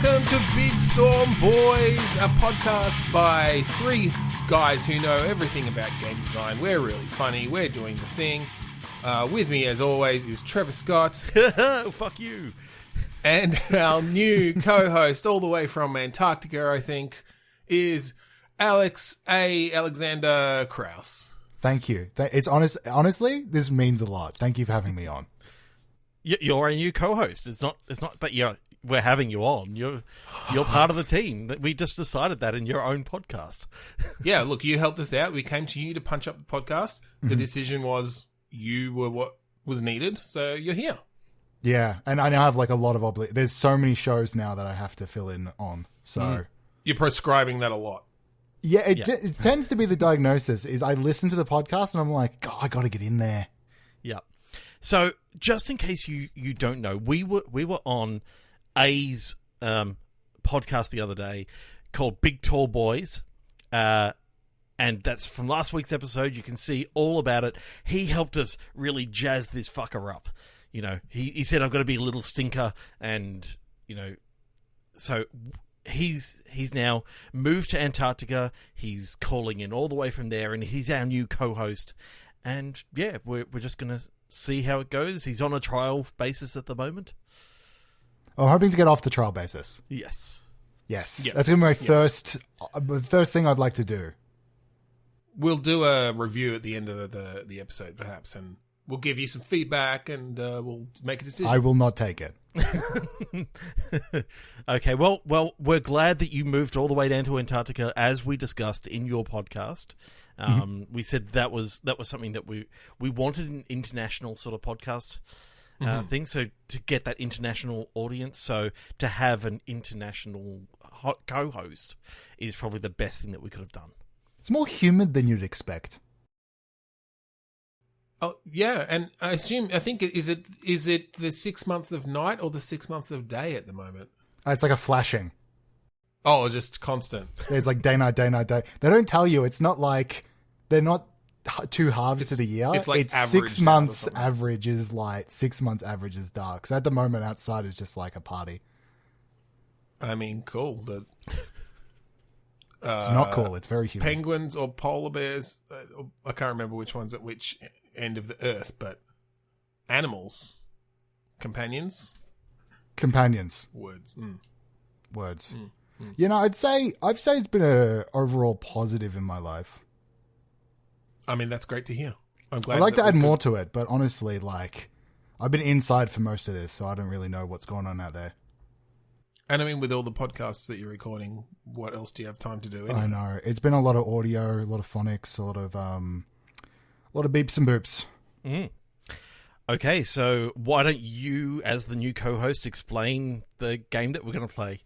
Welcome to Big Storm Boys, a podcast by three guys who know everything about game design. We're really funny. We're doing the thing. With me, as always, is Trevor Scott. Fuck you. And our new co-host, all the way from Antarctica, I think, is Alexander Krause. Thank you. It's honestly, this means a lot. Thank you for having me on. You're a new co-host. It's not that we're having you on. You're part of the team. That we just decided that in your own podcast. Yeah, look, you helped us out. We came to you to punch up the podcast. The decision was you were what was needed, so you're here. Yeah, and I now have like a lot of there's so many shows now that I have to fill in on. So you're prescribing that a lot. Yeah, it tends to be the diagnosis is I listen to the podcast and I'm like, God, I got to get in there. Yeah. So just in case you don't know, we were on A's podcast the other day called Big Tall Boys, and that's from last week's episode. You can see all about it. He helped us really jazz this fucker up. You know, he said, I've got to be a little stinker, and, you know, so he's now moved to Antarctica. He's calling in all the way from there, and he's our new co-host. And, yeah, we're just going to see how it goes. He's on a trial basis at the moment. I'm hoping to get off the trial basis. Yes. Yes. Yep. That's going to be my first thing I'd like to do. We'll do a review at the end of the episode, perhaps, and we'll give you some feedback, and we'll make a decision. I will not take it. Okay, well, we're glad that you moved all the way down to Antarctica, as we discussed in your podcast. We said that was something that we wanted, an international sort of podcast thing. So to get that international audience, so to have an international co-host is probably the best thing that we could have done. It's more humid than you'd expect. Oh yeah, and I think is it the 6 months of night or the 6 months of day at the moment? It's like a flashing. Oh, just constant. There's like day, night, day, night, day. They don't tell you. It's not like they're not two halves to the year. It's like 6 months average is light, 6 months average is dark. So at the moment, outside is just like a party. I mean, cool. It's not cool. It's very humid. Penguins or polar bears. I can't remember which one's at which end of the earth, but animals, companions. Words. You know, I'd say it's been a overall positive in my life. I mean, that's great to hear. I'm glad. I'd like to add more to it, but honestly, like, I've been inside for most of this, so I don't really know what's going on out there. And I mean, with all the podcasts that you're recording, what else do you have time to do? Anyway? I know. It's been a lot of audio, a lot of phonics, a lot of beeps and boops. Okay, so why don't you, as the new co-host, explain the game that we're going to play?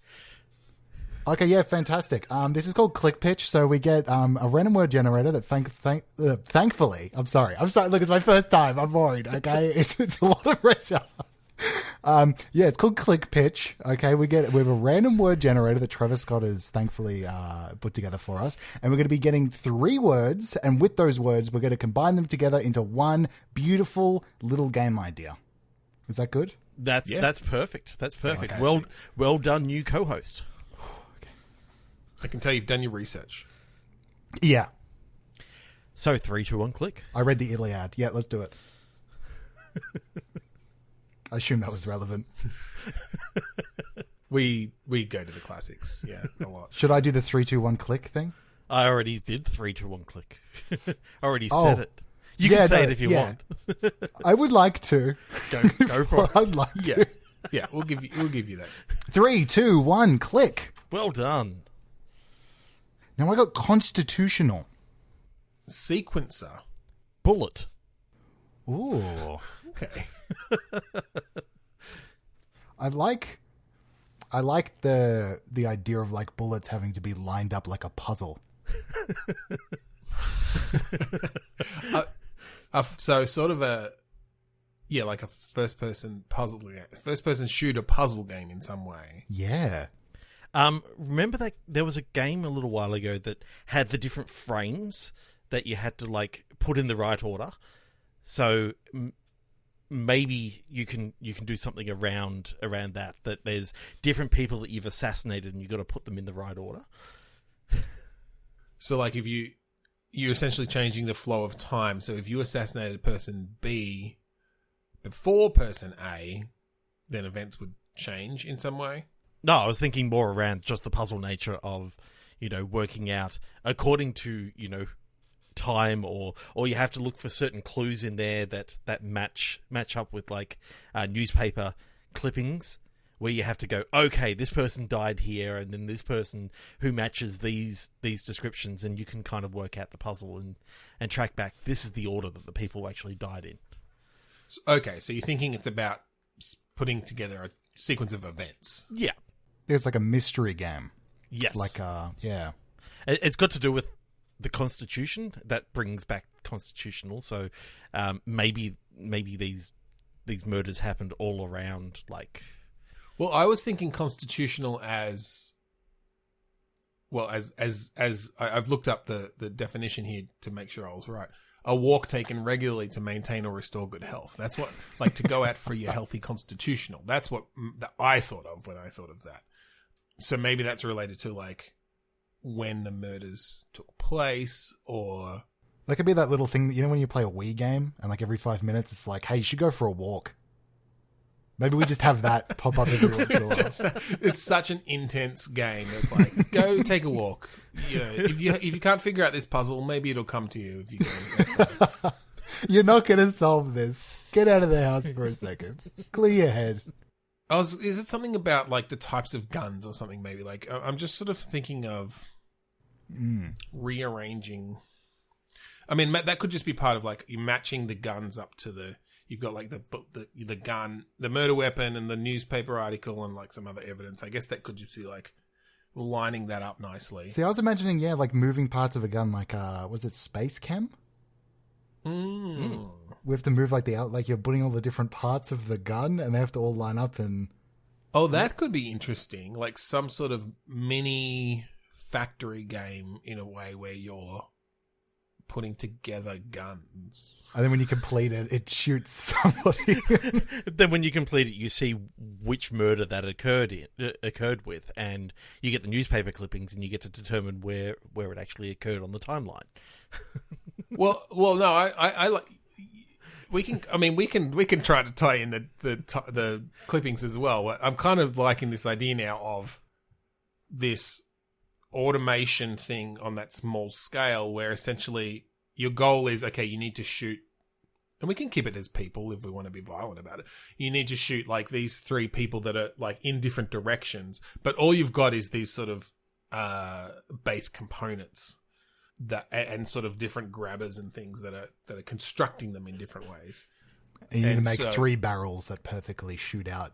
Okay, yeah, fantastic. This is called Click Pitch. So we get a random word generator that thankfully, I'm sorry. Look, it's my first time. I'm worried. Okay, it's a lot of pressure. Yeah, it's called Click Pitch. Okay, we have a random word generator that Trevor Scott has thankfully put together for us, and we're going to be getting 3 words, and with those words, we're going to combine them together into one beautiful little game idea. Is that good? That's perfect. That's perfect. Fantastic. Well done, new co-host. Okay. I can tell you've done your research. Yeah. So 3, 2, 1, click. I read the Iliad. Yeah, let's do it. I assume that was relevant. We go to the classics, yeah, a lot. Should I do the 3, 2, 1 click thing? I already did 3, 2, 1 click. I already said it. You can say it if you want. I would like to. Go for it. I'd like to. Yeah, we'll give you that. 3, 2, 1 click. Well done. Now I got constitutional. Sequencer. Bullet. Ooh. Okay. I like the idea of like bullets having to be lined up like a puzzle. So sort of like a first person shooter puzzle game in some way. Yeah. Remember that there was a game a little while ago that had the different frames that you had to like put in the right order. So maybe you can do something around that there's different people that you've assassinated and you've got to put them in the right order. So like if you're essentially changing the flow of time. So if you assassinated person B before person A, then events would change in some way. No, I was thinking more around just the puzzle nature of, working out according to, time, or you have to look for certain clues in there that match up with like newspaper clippings, where you have to go, okay, this person died here, and then this person who matches these descriptions, and you can kind of work out the puzzle and track back. This is the order that the people actually died in. Okay, so you're thinking it's about putting together a sequence of events. Yeah, It's like a mystery game. yes, Like, yeah. It's got to do with the Constitution. That brings back constitutional. So maybe these murders happened all around, like. Well, I was thinking constitutional as well as I've looked up the definition here to make sure I was right. A walk taken regularly to maintain or restore good health. That's what, like, to go out for your healthy constitutional. That's what I thought of when I thought of that. So maybe that's related to like when the murders took place, or That could be that little thing, when you play a Wii game and like every 5 minutes it's like, hey, you should go for a walk. Maybe we just have that pop up every once in a while. It's such an intense game. It's like, go take a walk. If you can't figure out this puzzle, maybe it'll come to you if you can. You're not going to solve this. Get out of the house for a second. Clear your head. Is it something about like the types of guns or something? Maybe like I'm just sort of thinking of rearranging. I mean, that could just be part of like you matching the guns up to the. You've got like the gun, the murder weapon, and the newspaper article, and like some other evidence. I guess that could just be like lining that up nicely. See, I was imagining, like moving parts of a gun, like was it Space Chem? We have to move like like you're putting all the different parts of the gun, and they have to all line up. And oh, that could be interesting, like some sort of mini factory game in a way where you're putting together guns. then when you complete it, it shoots somebody. Then when you complete it, you see which murder that occurred with, and you get the newspaper clippings, and you get to determine where it actually occurred on the timeline. well, no, I like. We can try to tie in the clippings as well. But I'm kind of liking this idea now of this automation thing on that small scale, where essentially your goal is, okay, you need to shoot, and we can keep it as people if we want to be violent about it. You need to shoot like these 3 people that are like in different directions, but all you've got is these sort of base components that and sort of different grabbers and things that are constructing them in different ways. And you need to make 3 barrels that perfectly shoot out.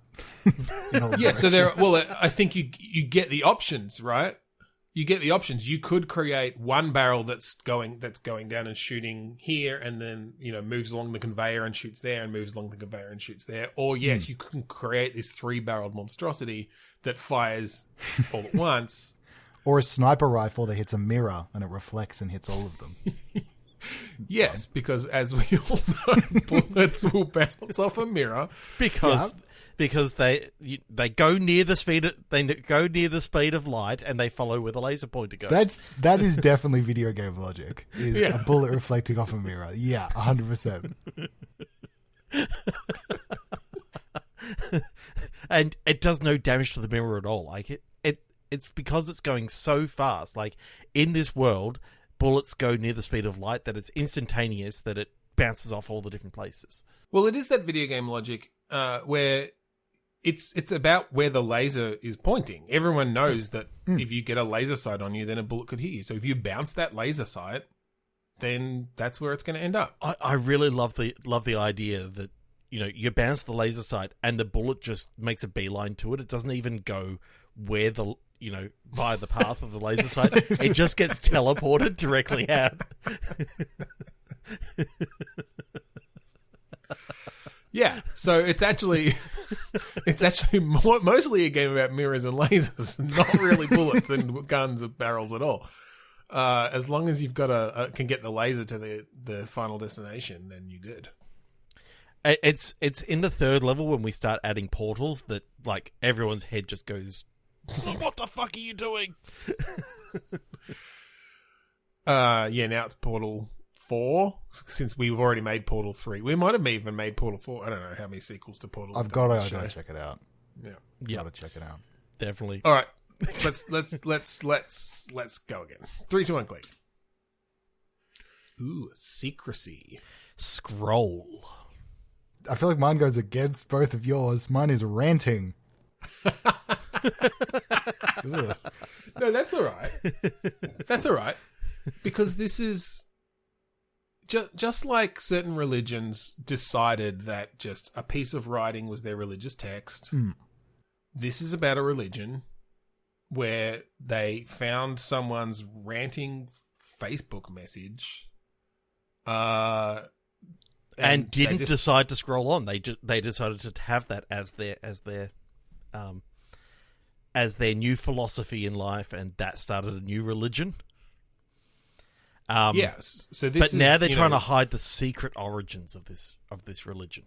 Yeah, so there. Well, I think you get the options, right? You get the options. You could create one barrel that's going down and shooting here, and then moves along the conveyor and shoots there, and moves along the conveyor and shoots there. Or yes, you can create this 3-barreled monstrosity that fires all at once. Or a sniper rifle that hits a mirror and it reflects and hits all of them. Yes, because as we all know, bullets will bounce off a mirror because they go near the speed of light, and they follow where the laser pointer goes. That is definitely video game logic. A bullet reflecting off a mirror. Yeah, 100%. And it does no damage to the mirror at all. Like it's because it's going so fast. Like in this world, bullets go near the speed of light, that it's instantaneous, that it bounces off all the different places. Well, it is that video game logic where it's about where the laser is pointing. Everyone knows that if you get a laser sight on you, then a bullet could hit you. So if you bounce that laser sight, then that's where it's going to end up. I really love the idea that you bounce the laser sight and the bullet just makes a beeline to it. It doesn't even go where by the path of the laser sight. It just gets teleported directly out. Yeah, so it's actually mostly a game about mirrors and lasers, not really bullets and guns and barrels at all. As long as you've got can get the laser to the final destination, then you're good. It's in the third level when we start adding portals that like everyone's head just goes, "What the fuck are you doing?" Now it's Portal 4 since we've already made Portal 3. We might have even made Portal 4. I don't know how many sequels to Portal. I've got to check it out. Yeah, Gotta check it out. Definitely. All right, let's go again. 3, 2, 1, click. Ooh, secrecy. Scroll. I feel like mine goes against both of yours. Mine is ranting. No, that's all right. That's all right. Because this is just like certain religions decided that just a piece of writing was their religious text. This is about a religion where they found someone's ranting Facebook message, and didn't decide to scroll on. They decided to have that as their new philosophy in life, and that started a new religion. Yes. So this, but now they're trying to hide the secret origins of this religion,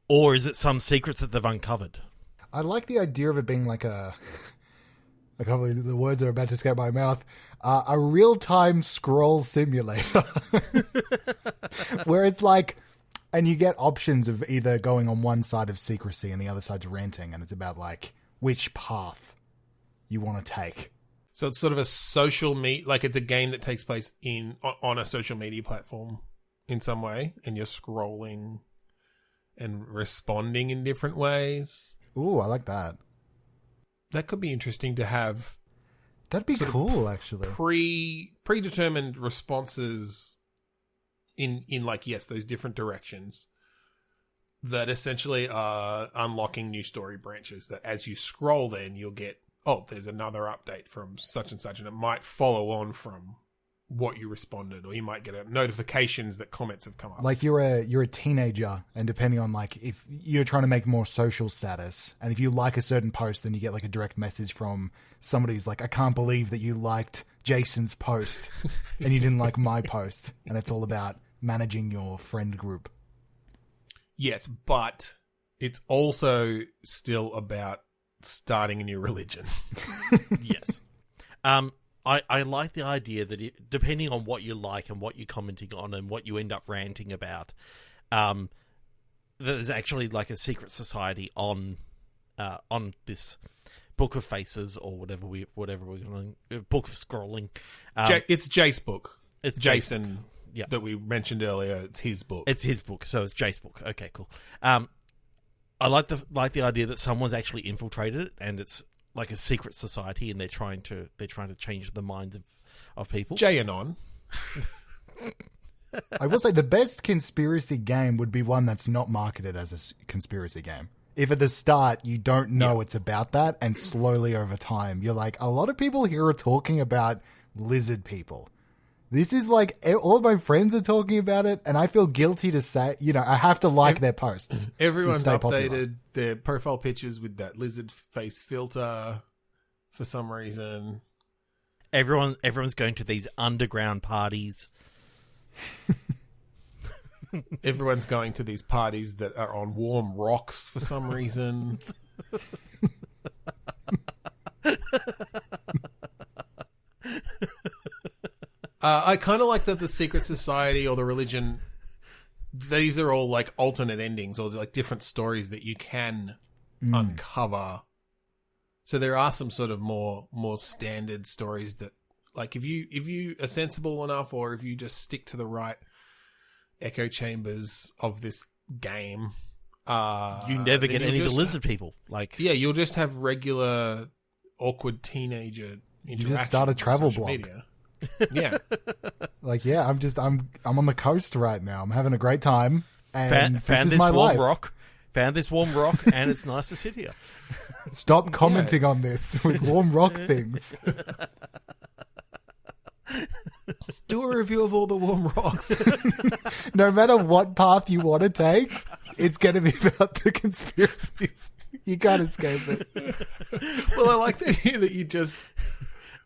or is it some secrets that they've uncovered? I like the idea of it being like I can't believe the words are about to escape my mouth. A real-time scroll simulator. Where it's like, and you get options of either going on one side of secrecy and the other side's ranting, and it's about like which path you want to take. So it's sort of a social like it's a game that takes place on a social media platform in some way, and you're scrolling and responding in different ways. Ooh, I like that. That could be interesting to have. That'd be cool, actually. Predetermined responses in like, yes, those different directions that essentially are unlocking new story branches that as you scroll then you'll get, there's another update from such and such, and it might follow on from what you responded, or you might get notifications that comments have come up. Like you're a teenager, and depending on like if you're trying to make more social status, and if you like a certain post, then you get like a direct message from somebody who's like, I can't believe that you liked Jason's post and you didn't like my post, and it's all about managing your friend group. Yes, but it's also still about starting a new religion. Yes. I like the idea that depending on what you like and what you're commenting on and what you end up ranting about, there's actually like a secret society on this Book of Faces or whatever we're going to Book of Scrolling. It's Jacebook. It's Jason. Yeah. That we mentioned earlier. It's his book. It's his book, so it's Jacebook. Okay, cool. I like the idea that someone's actually infiltrated it, and it's like a secret society, and they're trying to change the minds of people. J-Anon. I will say the best conspiracy game would be one that's not marketed as a conspiracy game. If at the start you don't know it's about that, and slowly over time you're like, a lot of people here are talking about lizard people. This is like, all of my friends are talking about it, and I feel guilty to say, I have to like their posts. Everyone's updated popular. Their profile pictures with that lizard face filter for some reason. Everyone's going to these underground parties. Everyone's going to these parties that are on warm rocks for some reason. I kind of like that the secret society or the religion, these are all like alternate endings or like different stories that you can uncover. So there are some sort of more standard stories that, like, if you are sensible enough, or if you just stick to the right echo chambers of this game, you never get any of the lizard people. Like, you'll just have regular awkward teenager interactions. You just start a travel blog. Media. Yeah. Like, I'm on the coast right now. I'm having a great time. And found this my warm life. rock. Found this warm rock, and it's nice to sit here. Stop commenting on this with warm rock things. Do a review of all the warm rocks. No matter what path you want to take, it's going to be about the conspiracies. You can't escape it. Well, I like the idea that you just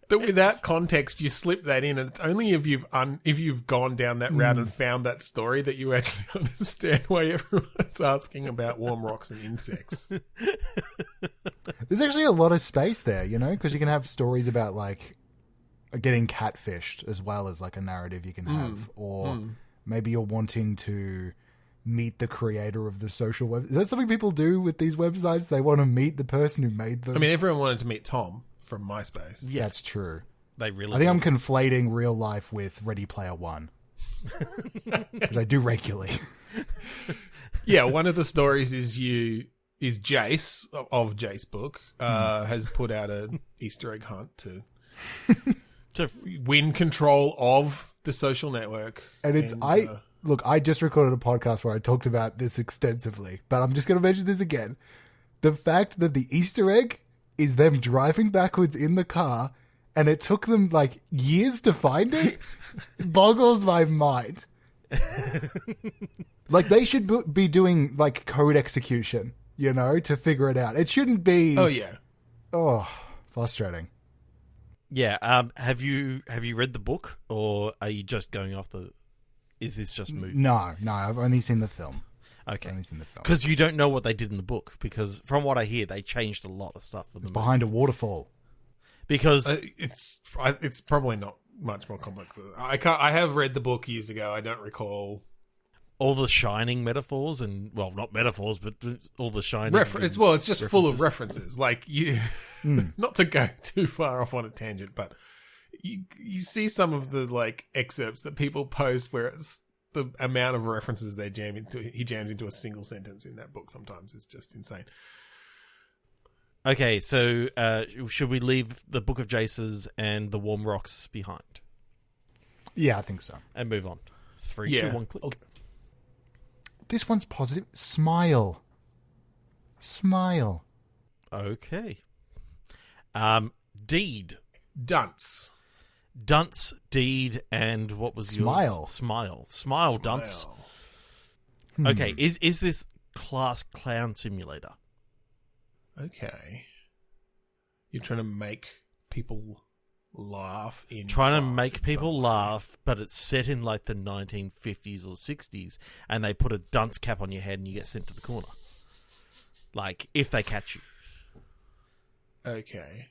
that without context you slip that in, and it's only if you've gone down that route and found that story that you actually understand why everyone's asking about warm rocks and insects. There's actually a lot of space there, because you can have stories about like getting catfished as well as like a narrative you can have, or maybe you're wanting to meet the creator of the social web. Is that something people do with these websites? They want to meet the person who made them. I mean, everyone wanted to meet Tom from MySpace. Yeah, that's true. They really. I think I'm conflating real life with Ready Player One, which I do regularly. Yeah, one of the stories is Jace of Jacebook has put out an Easter egg hunt to win control of the social network. And it's Look, I just recorded a podcast where I talked about this extensively, but I'm just going to mention this again. The fact that the Easter egg is them driving backwards in the car, and it took them like years to find it, boggles my mind. Like they should be doing like code execution, to figure it out. It shouldn't be. Oh yeah. Oh, frustrating. Yeah. Have you read the book, or are you just going off the? Is this just movie? No, I've only seen the film. Okay. Only seen the film. Because you don't know what they did in the book. Because from what I hear, they changed a lot of stuff. It's behind a waterfall. Because it's probably not much more complex. I have read the book years ago. I don't recall all the Shining metaphors and not metaphors, but all the Shining. It's just full of references. Like not to go too far off on a tangent, but. You see some of the like excerpts that people post where it's the amount of references he jams into a single sentence in that book sometimes is just insane. Okay, so should we leave the Book of Jaces and the Warm Rocks behind? Yeah, I think so. And move on. 3, 2, 1, click. This one's positive. Smile. Okay. Deed. Dunce, Deed, and what was yours? Smile, Dunce. Okay, is this class clown simulator? Okay. You're trying to make people laugh in Trying to make people laugh, but it's set in like the 1950s or 60s, and they put a dunce cap on your head and you get sent to the corner. Like, if they catch you. Okay.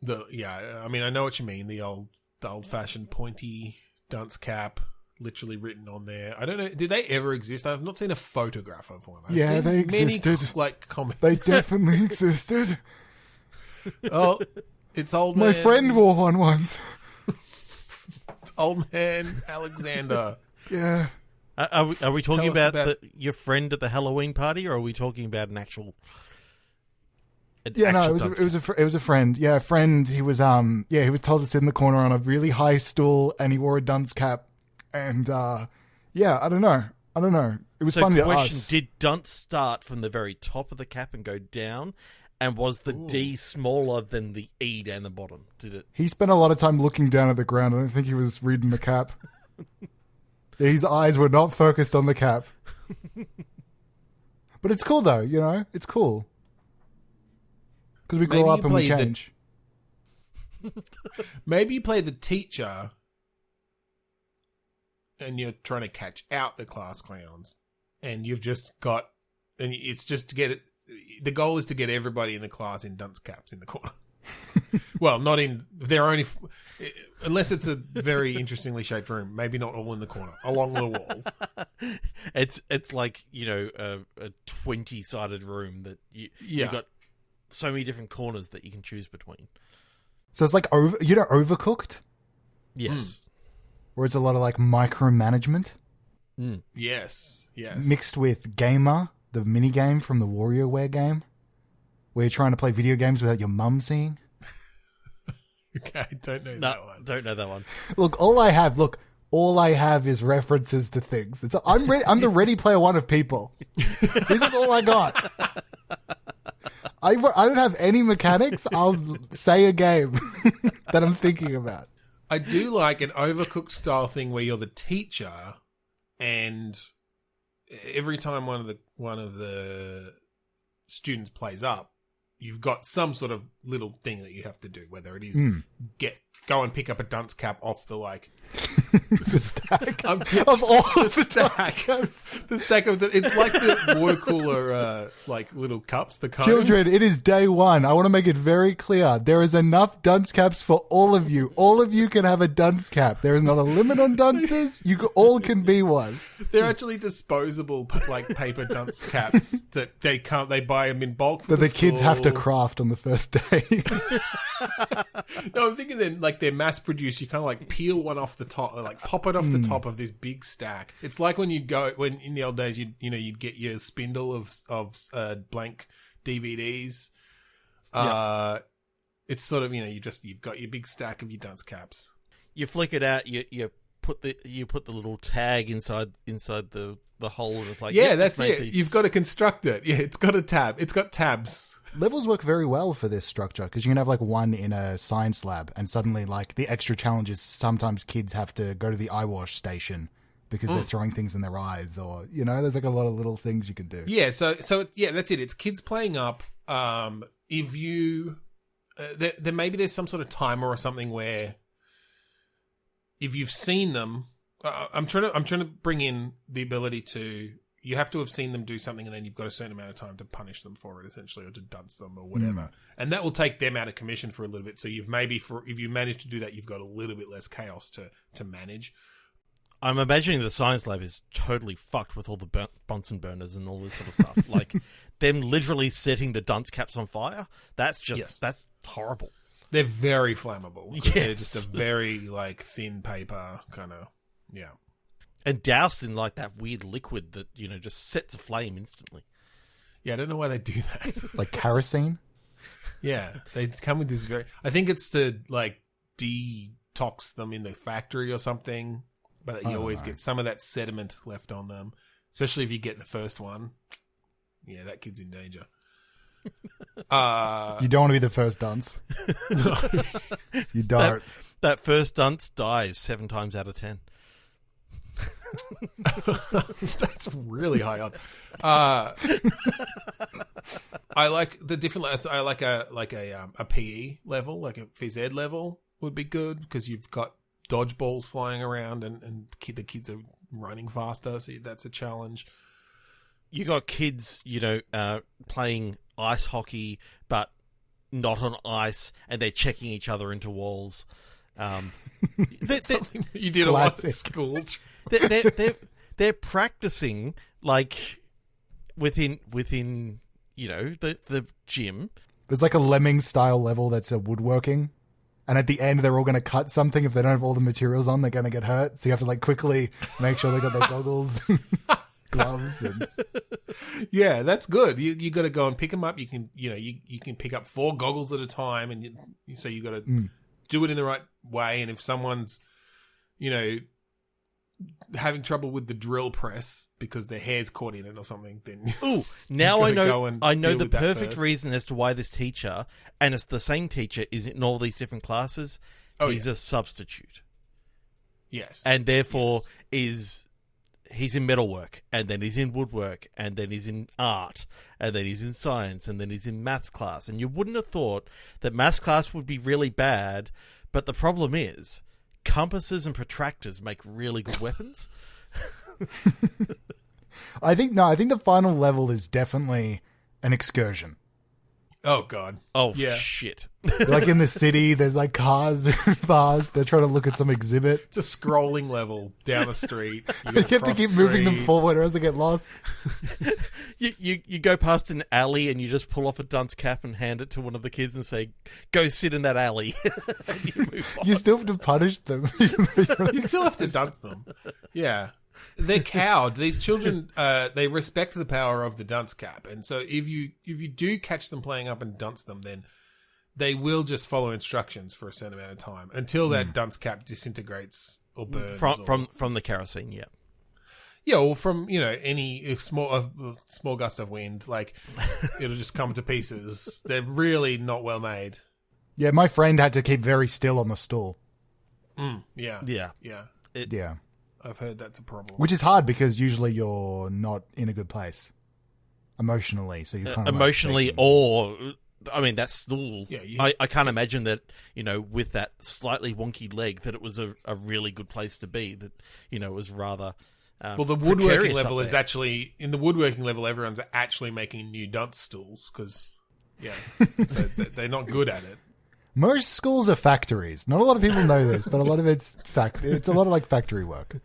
I mean, I know what you mean. The old-fashioned pointy dunce cap, literally written on there. I don't know. Did they ever exist? I've not seen a photograph of one. I've seen they existed. Many, comics. They definitely existed. Oh, it's old man. My friend wore one once. It's old man Alexander. Yeah. Are we talking about your friend at the Halloween party, or are we talking about an actual? It was a friend. Yeah, a friend. He was he was told to sit in the corner on a really high stool, and he wore a dunce cap. And I don't know. It was funny to us. Did dunce start from the very top of the cap and go down? And was the D smaller than the E down the bottom? Did it? He spent a lot of time looking down at the ground. I don't think he was reading the cap. His eyes were not focused on the cap. But it's cool though, It's cool. Because we grow up and we change. Maybe you play the teacher and you're trying to catch out the class clowns. And you've just got... And it's just to get it... The goal is to get everybody in the class in dunce caps in the corner. Well, not in... They're only... Unless it's a very interestingly shaped room. Maybe not all in the corner. Along the wall. It's like, a 20-sided room that you've got so many different corners that you can choose between. So it's like, Overcooked? Yes. Where it's a lot of like micromanagement? Mm. Yes. Mixed with Gamer, the mini game from the WarioWare game, where you're trying to play video games without your mum seeing. Okay, I don't know that one. Don't know that one. Look, all I have is references to things. I'm the Ready Player One of people. This is all I got. I don't have any mechanics. I'll say a game that I'm thinking about. I do like an Overcooked style thing where you're the teacher, and every time one of the students plays up, you've got some sort of little thing that you have to do, whether it is go and pick up a dunce cap off the The stack of all the stack. The stack of it's like the water cooler like little cups, the cones. Children, it is day one. I want to make it very clear. There is enough dunce caps for all of you. All of you can have a dunce cap. There is not a limit on dunces. All can be one. They're actually disposable, like paper dunce caps that they buy them in bulk for that the kids have to craft on the first day. No, I'm thinking then like they're mass produced. You kind of like peel one off the top, like pop it off the top of this big stack. It's like when in the old days you'd get your spindle of blank DVDs. It's sort of you've got your big stack of your dunce caps. You flick it out. You put the little tag inside the hole. And it's like that's it. You've got to construct it. Yeah, it's got a tab. It's got tabs. Levels work very well for this structure because you can have like one in a science lab and suddenly like the extra challenge is sometimes kids have to go to the eye wash station because they're throwing things in their eyes or, there's like a lot of little things you can do. Yeah. So yeah, that's it. It's kids playing up. If you, there maybe there's some sort of timer or something where if you've seen them, I'm trying to bring in the ability to, you have to have seen them do something and then you've got a certain amount of time to punish them for it, essentially, or to dunce them or whatever. And that will take them out of commission for a little bit. So if you manage to do that, you've got a little bit less chaos to manage. I'm imagining the science lab is totally fucked with all the Bunsen burners and all this sort of stuff. Like, them literally setting the dunce caps on fire, that's horrible. They're very flammable. Yes. They're just a very, like, thin paper kind of, yeah. And doused in like that weird liquid that, just sets aflame instantly. Yeah, I don't know why they do that. Like kerosene? Yeah, they come with this I think it's to like detox them in the factory or something, but you always get some of that sediment left on them, especially if you get the first one. Yeah, that kid's in danger. You don't want to be the first dunce. No. You don't. That first dunce dies 7 times out of 10. That's really high odds. I like the different. I like a PE level, like a phys ed level would be good because you've got dodgeballs flying around and the kids are running faster, so that's a challenge. You got kids, playing ice hockey, but not on ice, and they're checking each other into walls. Something that you did a lot at school. They're practicing like within the gym. There's like a lemming style level that's a woodworking, and at the end they're all going to cut something. If they don't have all the materials on, they're going to get hurt. So you have to like quickly make sure they got their goggles, gloves, and yeah, that's good. You got to go and pick them up. You can you can pick up 4 goggles at a time, and so you got to do it in the right way. And if someone's having trouble with the drill press because their hair's caught in it or something, then now I know the perfect reason as to why this teacher, and it's the same teacher, is in all these different classes. He's a substitute. Yes. And therefore he's in metalwork, and then he's in woodwork, and then he's in art, and then he's in science, and then he's in maths class. And you wouldn't have thought that maths class would be really bad, but the problem is compasses and protractors make really good weapons. I think the final level is definitely an excursion. Oh, God. Oh, yeah. Shit. Like in the city, there's like cars and bars. They're trying to look at some exhibit. It's a scrolling level down a street. You have to keep moving them forward or else they get lost. You go past an alley and you just pull off a dunce cap and hand it to one of the kids and say, go sit in that alley. And you move on. You still have to punish them. You still have to dunce them. Yeah. They're cowed. These children, they respect the power of the dunce cap. And so if you do catch them playing up and dunce them, then they will just follow instructions for a certain amount of time until that dunce cap disintegrates or burns. From the kerosene, yeah. Yeah, or from, any small gust of wind. Like, it'll just come to pieces. They're really not well made. Yeah, my friend had to keep very still on the stool. Yeah. Yeah. Yeah. Yeah. I've heard that's a problem. Which is hard because usually you're not in a good place emotionally, so you kind of emotionally or I mean, that stool. Yeah, I can't imagine that, with that slightly wonky leg, that it was a really good place to be. That, it was rather. Well, the woodworking level is actually in the woodworking level. Everyone's actually making new dunce stools because, so they're not good at it. Most schools are factories. Not a lot of people know this, but a lot of it's a lot of like factory work.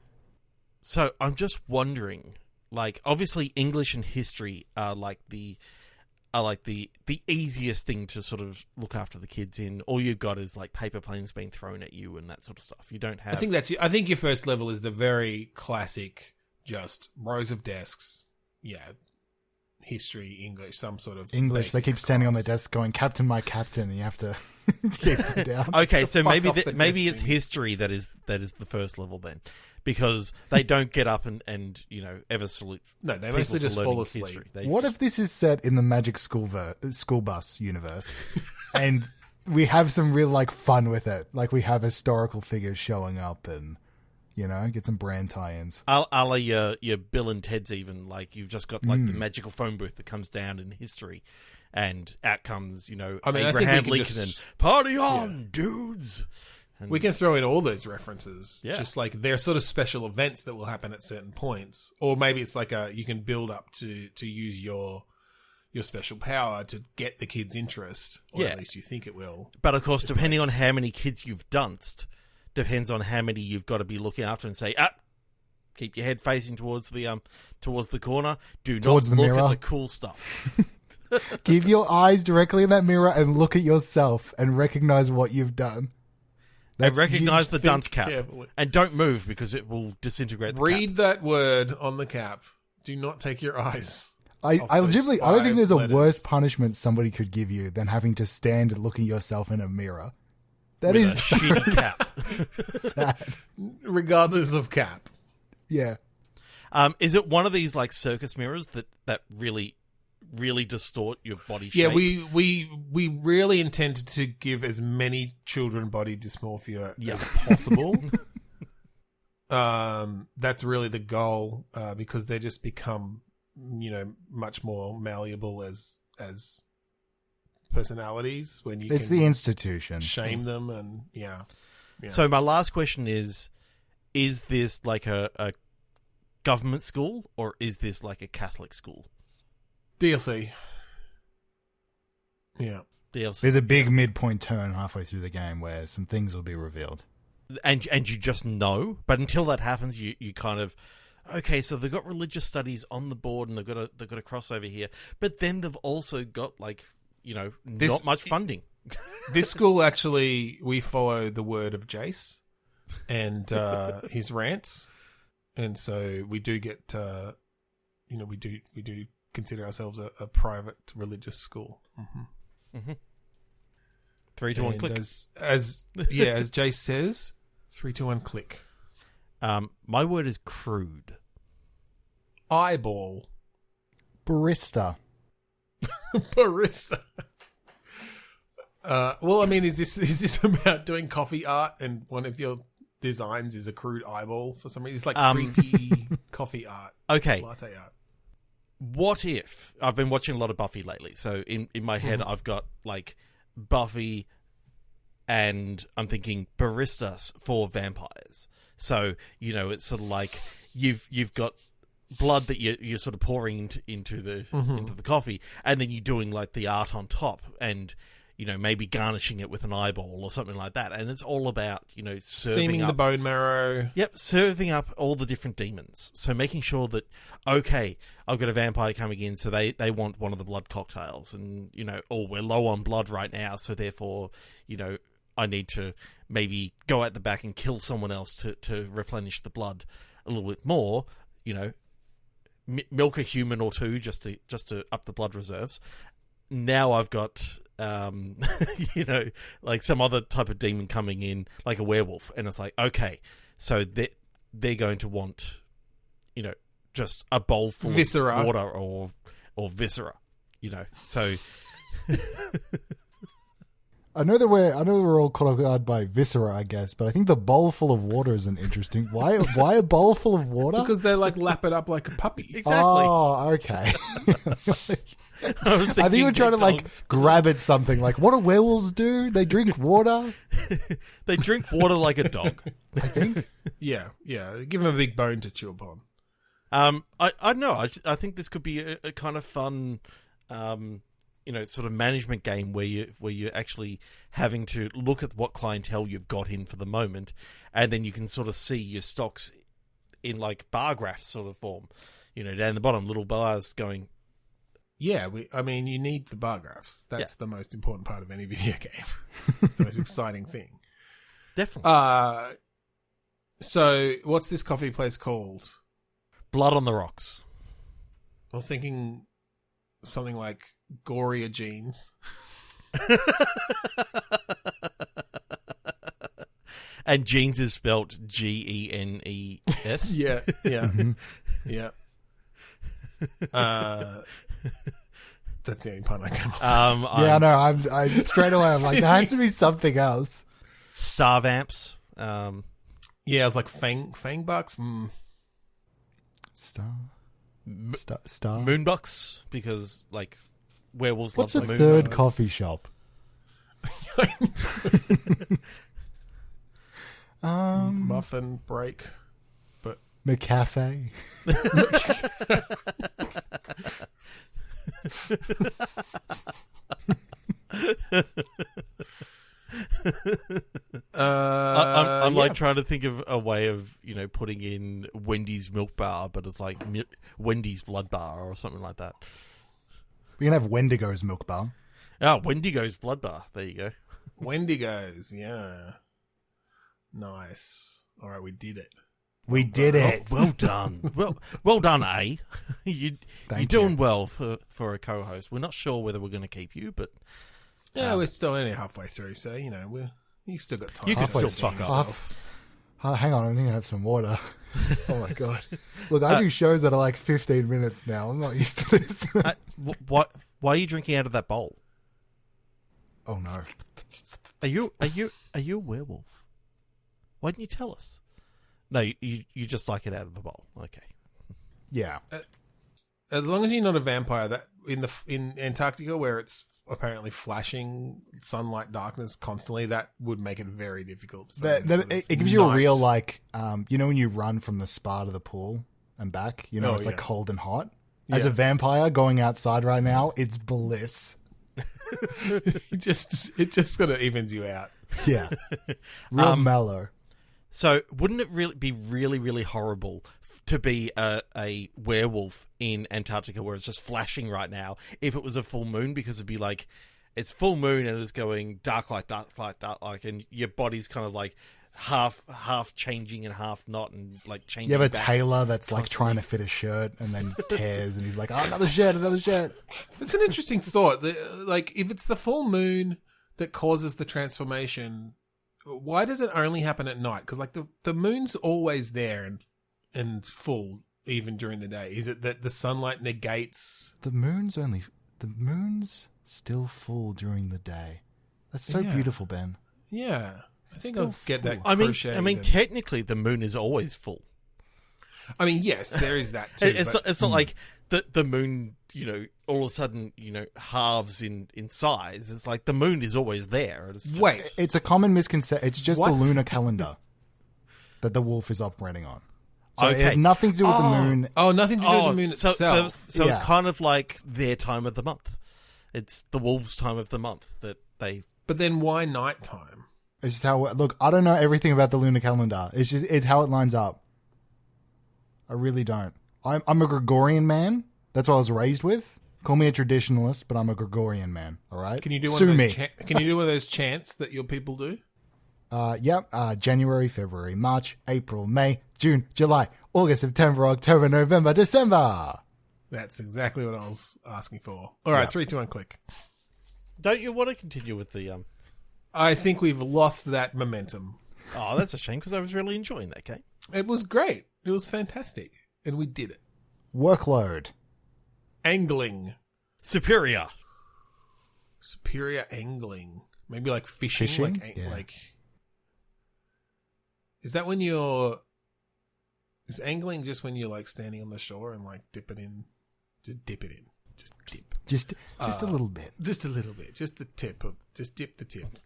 So I'm just wondering, like, obviously English and history are like the easiest thing to sort of look after the kids in. All you've got is like paper planes being thrown at you and that sort of stuff. You don't have. I think your first level is the very classic, just rows of desks. Yeah, history, English, some sort of English. They keep standing on their desk going, "Captain, my captain," and you have to keep them down. Okay, so maybe it's history that is the first level then. Because they don't get up and ever salute. No, they mostly just fall asleep. What if this is set in the Magic School Bus universe, and we have some real like fun with it? Like we have historical figures showing up, and get some brand tie-ins. A la your Bill and Ted's even. Like you've just got like the magical phone booth that comes down in history, and out comes Abraham Lincoln and party on, dudes. We can throw in all those references. Yeah. Just like they're sort of special events that will happen at certain points. Or maybe it's like you can build up to use your special power to get the kids' interest. Or at least you think it will. But of course, depending on how many kids you've dunced, depends on how many you've got to be looking after and say, keep your head facing towards the corner. Do not look at the cool stuff. Keep your eyes directly in that mirror and look at yourself and recognize what you've done. And recognize the dunce cap. Carefully. And don't move because it will disintegrate the cap. Read that word on the cap. Do not take your eyes. I legitimately, I don't think there's a worse punishment somebody could give you than having to stand and look at yourself in a mirror. That is a shitty cap. Sad. Regardless of cap. Yeah. Is it one of these like circus mirrors that really distort your body shape? Yeah, we really intended to give as many children body dysmorphia as possible. That's really the goal, because they just become, much more malleable as personalities when you. It's the institution. Shame them and yeah. So my last question is this like a government school or is this like a Catholic school? DLC. Yeah. DLC. There's a big midpoint turn halfway through the game where some things will be revealed. And you just know, but until that happens, you kind of, okay, so they've got religious studies on the board and they've got a crossover here, but then they've also got like, not much funding. This school actually, we follow the word of Jace and his rants, and so we do get, we do consider ourselves a private religious school. Mm-hmm. Mm-hmm. 3, 2, 1, click. As Jace says, 3, 2, 1, click. My word is crude. Eyeball. Barista. Barista. Well, I mean, is this about doing coffee art and one of your designs is a crude eyeball for some reason? It's like creepy coffee art. Okay. Latte art. What if I've been watching a lot of Buffy lately? So in my head, I've got like Buffy, and I'm thinking baristas for vampires. So it's sort of like you've got blood that you're sort of pouring into the coffee, and then you're doing like the art on top, and maybe garnishing it with an eyeball or something like that. And it's all about, serving steaming up the bone marrow. Yep, serving up all the different demons. So making sure that, okay, I've got a vampire coming in, so they want one of the blood cocktails. And, we're low on blood right now, so therefore, I need to maybe go out the back and kill someone else to replenish the blood a little bit more, milk a human or two just to up the blood reserves. Now I've got, like some other type of demon coming in, like a werewolf, and it's like, okay, so they're going to want, just a bowl full viscera. Of water or viscera, so. I know that we're all caught off by viscera, I guess, but I think the bowl full of water is an interesting. Why a bowl full of water? Because they like lap it up like a puppy. Exactly. Oh, okay. I think you were trying to like grab at something. Like, what do werewolves do? They drink water. They drink water like a dog. I think. Yeah. Give them a big bone to chew upon. I don't know. I think this could be a kind of fun, sort of management game where you're actually having to look at what clientele you've got in for the moment, and then you can sort of see your stocks in like bar graphs sort of form. Down the bottom, little bars going. Yeah, you need the bar graphs. That's the most important part of any video game. It's the most exciting thing. Definitely. So what's this coffee place called? Blood on the Rocks. I was thinking something like Goria Jeans. And jeans is spelt Genes. Yeah. Mhm. Yeah. That's the only pun I came up with. Yeah, no, I straight away I'm like, there has to be something else. Star Vamps. Yeah, I was like Fang Bucks. Star. Moonbucks, because like werewolves What's love a the moon. third coffee shop? Muffin break. But McCafe. I'm like trying to think of a way of putting in Wendy's milk bar, but it's like Wendy's blood bar or something like that. We can have Wendigo's milk bar. Wendigo's blood bar. There you go. Wendigos, yeah. Nice. All right, we did it. We did it. Oh, well done. well done, A. You're doing well for a co-host. We're not sure whether we're going to keep you, but yeah, we're still only halfway through, so you still got time. You can Halfway still fuck off. Hang on, I need to have some water. Oh my god! Look, I do shows that are like 15 minutes now. I'm not used to this. Why are you drinking out of that bowl? Oh no! Are you a werewolf? Why didn't you tell us? No, you just like it out of the bowl. Okay. Yeah. As long as you're not a vampire, that in Antarctica where it's apparently flashing sunlight darkness constantly, that would make it very difficult. It gives you a real like, when you run from the spa to the pool and back, it's like cold and hot. As a vampire going outside right now, it's bliss. it just kind of evens you out. Yeah. Real mellow. So wouldn't it really be really, really horrible to be a werewolf in Antarctica where it's just flashing right now if it was a full moon? Because it'd be like, it's full moon and it's going dark light, and your body's kind of like half changing and half not, and like changing. You have a back tailor that's constantly. like trying to fit a shirt and then it tears and he's like, oh, another shirt. It's an interesting thought. Like, if it's the full moon that causes the transformation, why does it only happen at night? Because like the moon's always there and full even during the day. Is it that the sunlight negates? The moon's still full during the day. That's so beautiful, Ben. Yeah. I think still I'll get that. I mean, technically the moon is always full. I mean, yes, there is that too. It's not like the moon, all of a sudden, halves in size. It's like the moon is always there. Wait. It's a common misconception. It's just What? the lunar calendar that the wolf is operating on. So Okay. it has nothing to do with the moon. Oh, nothing to do with the moon so itself. So it's Yeah. kind of like their time of the month. It's the wolves' time of the month that they... But then why nighttime? It's just how... Look, I don't know everything about the lunar calendar. It's how it lines up. I really don't. I'm a Gregorian man. That's what I was raised with. Call me a traditionalist, but I'm a Gregorian man. All right. Can you do one Sue of me. those can you do one of those chants that your people do? January, February, March, April, May, June, July, August, September, October, November, December. That's exactly what I was asking for. All right, 3, 2, 1, click. Don't you want to continue with the... I think we've lost that momentum. Oh, that's a shame, because I was really enjoying that game. It was great. It was fantastic. And we did it. Workload. Angling. Superior. Superior angling. Maybe like fishing? Fishing? Like, Yeah. like, is that when you're... Is angling just when you're like standing on the shore and like dip it in? Just dip it in. Just dip. Just a little bit. Just a little bit. Just the tip of... Just dip the tip.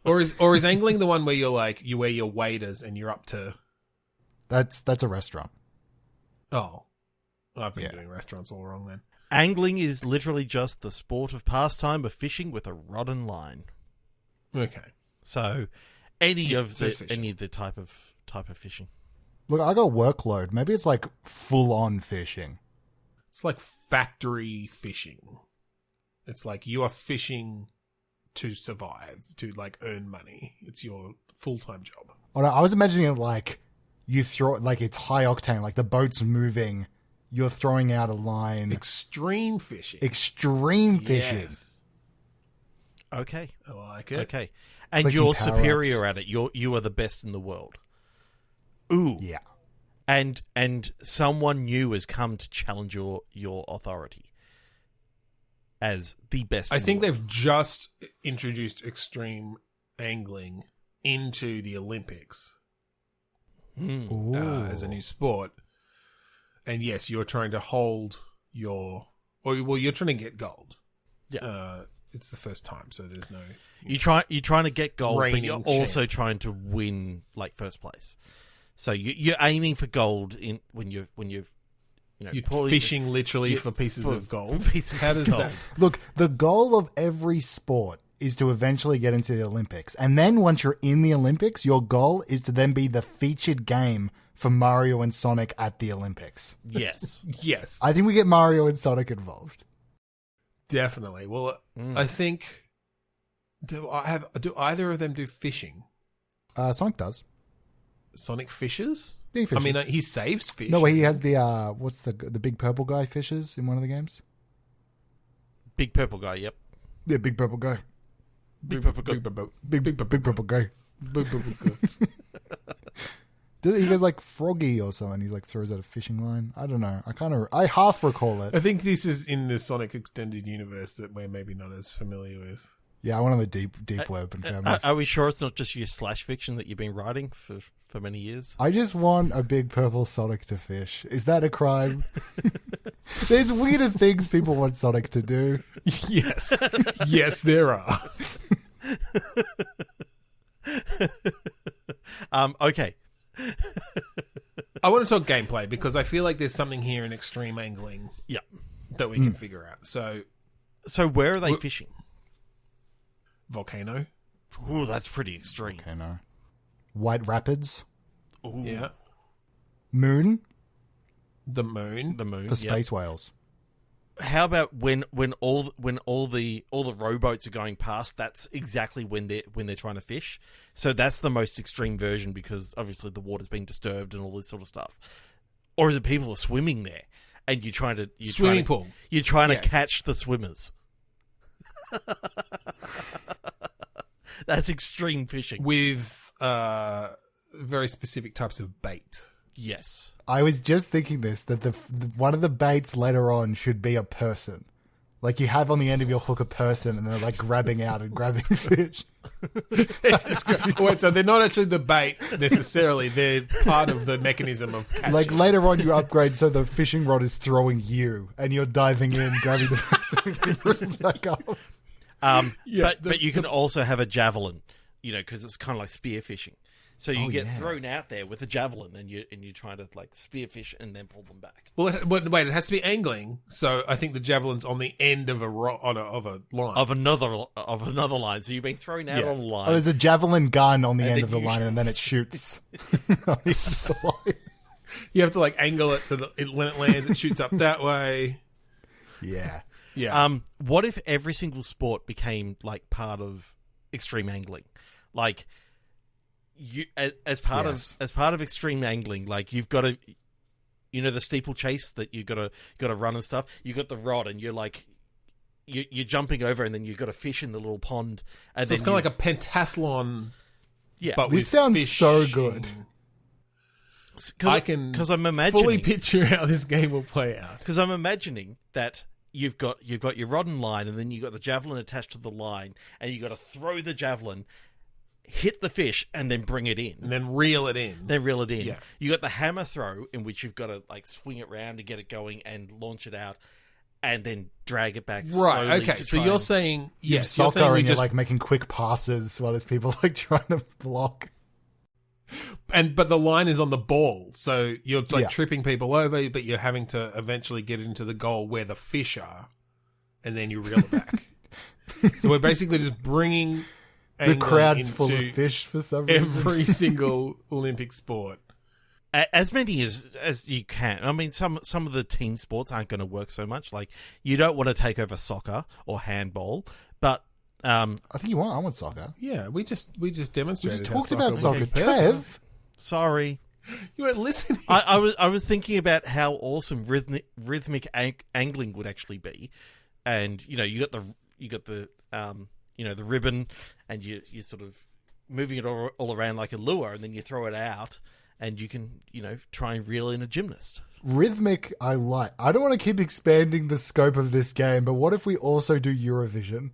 Or is angling the one where you're like, you wear your waders and you're up to... That's a restaurant. Oh. I've been doing restaurants all wrong then. Angling is literally just the sport of pastime of fishing with a rod and line. Okay. So any of the fishing. type of fishing. Look, I got workload. Maybe it's like full on fishing. It's like factory fishing. It's like you are fishing to survive, to like earn money. It's your full-time job. Oh, no, I was imagining it like you throw it, like it's high octane, like the boat's moving, you're throwing out a line. Extreme fishing. Extreme fishing. Yes. Okay. I like it. Okay. And Collecting you're power-ups. superior at it. You are the best in the world. Ooh. Yeah. And someone new has come to challenge your authority as the best. I in the think world. they've just introduced extreme angling into the Olympics as a new sport. And yes, you're trying to hold your... you're trying to get gold. Yeah. It's the first time, so there's no... You're trying to get gold, but Reigning you're champ. also trying to win like first place. So you're aiming for gold when you're You're fishing literally for pieces of gold. Pieces How of does gold. that... Look, the goal of every sport is to eventually get into the Olympics. And then once you're in the Olympics, your goal is to then be the featured game for Mario and Sonic at the Olympics. Yes. Yes. I think we get Mario and Sonic involved. Definitely. Well, I think... Do either of them do fishing? Sonic does. Sonic fishes? Yeah, he fishes. I mean, he saves fish. No, he has the, what's the big purple guy fishes in one of the games? Big purple guy. Yep. Yeah, big purple guy. Big purple guy. Big purple guy. Big purple guy. He goes like Froggy or something. He's like throws out a fishing line. I don't know. I half recall it. I think this is in the Sonic extended universe that we're maybe not as familiar with. Yeah, one of the deep web and found this. Are we sure it's not just your slash fiction that you've been writing for many years? I just want a big purple Sonic to fish. Is that a crime? There's weirder things people want Sonic to do. Yes. Yes, there are. Okay. I want to talk gameplay because I feel like there's something here in extreme angling Yeah. that we can figure out. So, where are they fishing? volcano. Ooh, that's pretty extreme. Okay, no. White Rapids. Ooh. Yeah. Moon The moon. The moon. for yep. space whales. How about when all the rowboats are going past? That's exactly when they're trying to fish. So that's the most extreme version because obviously the water's been disturbed and all this sort of stuff. Or is it people are swimming there and you're trying to Swimming pool. You're trying Yes. to catch the swimmers. That's extreme fishing. With very specific types of bait. Yes. I was just thinking this, that the one of the baits later on should be a person. Like you have on the end of your hook a person and they're like grabbing out and grabbing fish. Wait, so they're not actually the bait necessarily. They're part of the mechanism of catching. Like later on you upgrade so the fishing rod is throwing you and you're diving in, grabbing the person and bringing it back up. Yeah, but you can also have a javelin, because it's kind of like spearfishing. So you get thrown out there with a javelin, and you're trying to like spearfish and then pull them back. Well, wait, it has to be angling. So I think the javelin's on the end of a line Of another line. So you've been thrown out on a line. Oh, there's a javelin gun on the end then of the you line and then it shoots on the end of the line. You have to like angle it when it lands, it shoots up that way. Yeah. Yeah. What if every single sport became like part of extreme angling? Like you as part of extreme angling, like you've got to, the steeplechase that you got to run and stuff. You got the rod, and you're like you're jumping over, and then you've got to fish in the little pond. And so it's kind of like a pentathlon. Yeah, but This with sounds fishing. so good. I can because I'm imagining fully picture how this game will play out. Because I'm imagining that you've got your rod and line, and then you've got the javelin attached to the line, and you've got to throw the javelin, hit the fish, and then bring it in. And then reel it in. Yeah. You got the hammer throw, in which you've got to like swing it around to get it going and launch it out, and then drag it back. Right. Okay. So you're saying yes. You're saying and you're like making quick passes while there's people like trying to block. But the line is on the ball, so you're like tripping people over, but you're having to eventually get it into the goal where the fish are, and then you reel it back. So we're basically just bringing the crowd's full of fish for some reason. Every single Olympic sport, as many as you can. I mean, some of the team sports aren't going to work so much. Like you don't want to take over soccer or handball, but. I think you want. I want soccer. Yeah, we just demonstrated. We just talked about soccer, Trev. Sorry, you weren't listening. I was thinking about how awesome rhythmic angling would actually be, and you got the the ribbon, and you're sort of moving it all around like a lure, and then you throw it out, and you can try and reel in a gymnast. Rhythmic, I like. I don't want to keep expanding the scope of this game, but what if we also do Eurovision?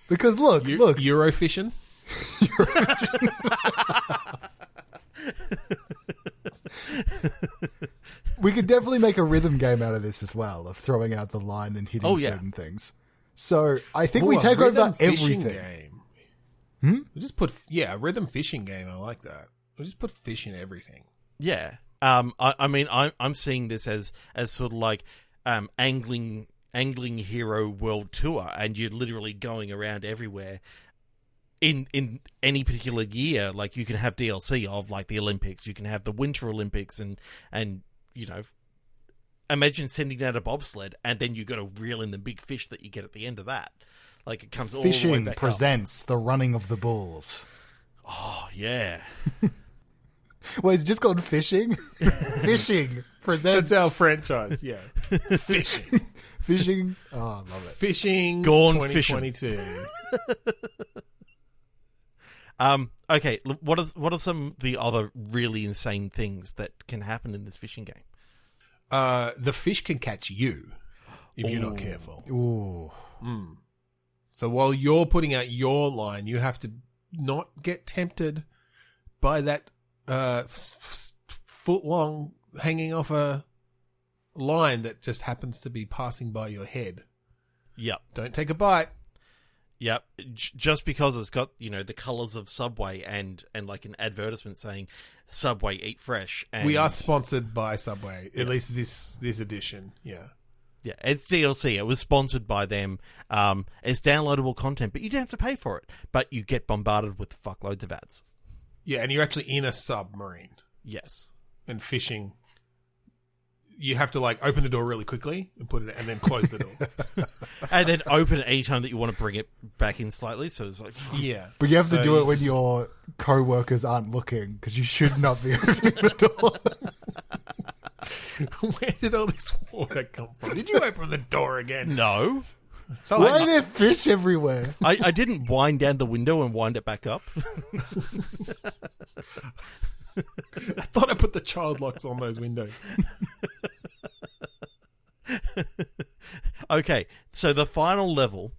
Because look, Eurofishin. We could definitely make a rhythm game out of this as well, of throwing out the line and hitting certain things. So I think we take over everything. Game. We just put a rhythm fishing game. I like that. We just put fish in everything. Yeah. I mean, I'm seeing this as sort of like angling hero world tour, and you're literally going around everywhere in any particular year. Like you can have DLC of like the Olympics, you can have the Winter Olympics, and imagine sending out a bobsled, and then you got to reel in the big fish that you get at the end of that. Like it comes all the way Fishing back presents up. The running of the bulls. Oh yeah. Well, it's just called Fishing. Fishing presents. That's our franchise. Yeah, Fishing. Fishing. Oh, I love it. Fishing. Gone 2022. Okay. What are some of the other really insane things that can happen in this fishing game? The fish can catch you if you're not careful. Ooh. So while you're putting out your line, you have to not get tempted by that foot long hanging off a line that just happens to be passing by your head. Yep. Don't take a bite. Yep. Just because it's got, the colours of Subway and like an advertisement saying Subway eat fresh. And we are sponsored by Subway, at least this edition. Yeah. Yeah, it's DLC. It was sponsored by them. It's downloadable content, but you don't have to pay for it. But you get bombarded with fuckloads of ads. Yeah, and you're actually in a submarine. Yes. And fishing. You have to like open the door really quickly and put it, and then close the door, and then open it any time that you want to bring it back in slightly. So it's like but you have to do it when your co-workers aren't looking, because you should not be opening the door. Where did all this water come from? Did you open the door again? No. So why are there fish everywhere? I didn't wind down the window and wind it back up. I thought I put the child locks on those windows. Okay, so the final level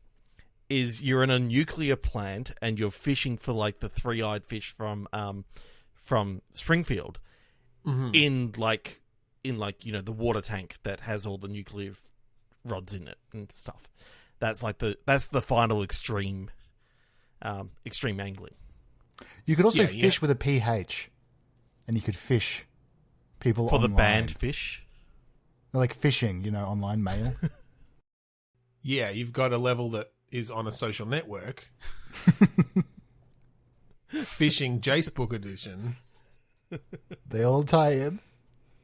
is you're in a nuclear plant and you're fishing for like the three-eyed fish from Springfield in the water tank that has all the nuclear rods in it and stuff. That's the final extreme angling. You could also fish with a PH, and you could fish people for online. The banned fish, like fishing, online mail. Yeah, you've got a level that is on a social network. Fishing Jacebook edition. They all tie in.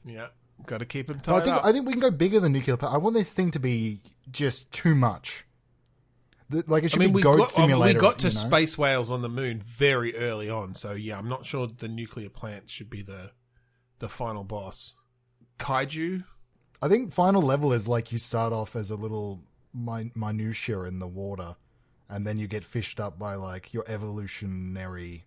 Yeah, got to keep them tied up. I think we can go bigger than nuclear power. I want this thing to be just too much. It should be Goat Simulator. We got to space whales on the moon very early on, so yeah, I'm not sure the nuclear plant should be the final boss. Kaiju? I think final level is like you start off as a little minutia in the water, and then you get fished up by like your evolutionary...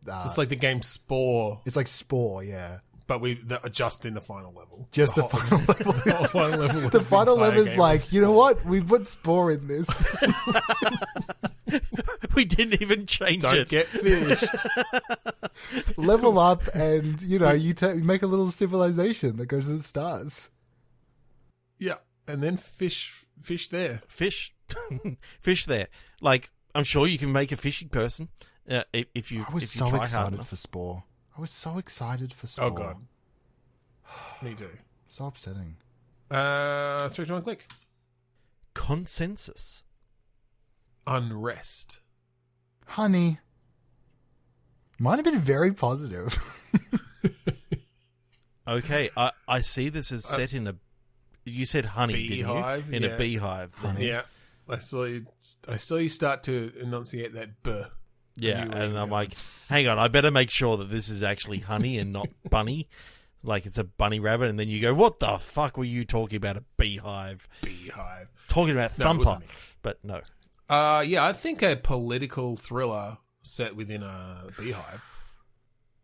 it's like the game Spore. It's like Spore, yeah. but just in the final level. Just the final level. The final level. The final level is like, you know what? We put Spore in this. We didn't even change Don't it. get fished. Level up, and you make a little civilization that goes to the stars. Yeah, and then fish there. Fish there. Like, I'm sure you can make a fishing person if you I was if you so try hard excited enough. for Spore. I was so excited for Spore. Oh god, me too. So upsetting. 3, 2, 1, click. Consensus. Unrest. Honey. Mine have been very positive. Okay, I see this is set in a... You said honey, Beehive, didn't you? In yeah. a beehive. Honey. Yeah, I saw you start to enunciate that "b." Yeah, and I'm like, hang on, I better make sure that this is actually honey and not bunny. Like it's a bunny rabbit, and then you go, what the fuck were you talking about, a beehive? Beehive. Talking about No, it Thumper. wasn't me. But no. Yeah, I think a political thriller set within a beehive.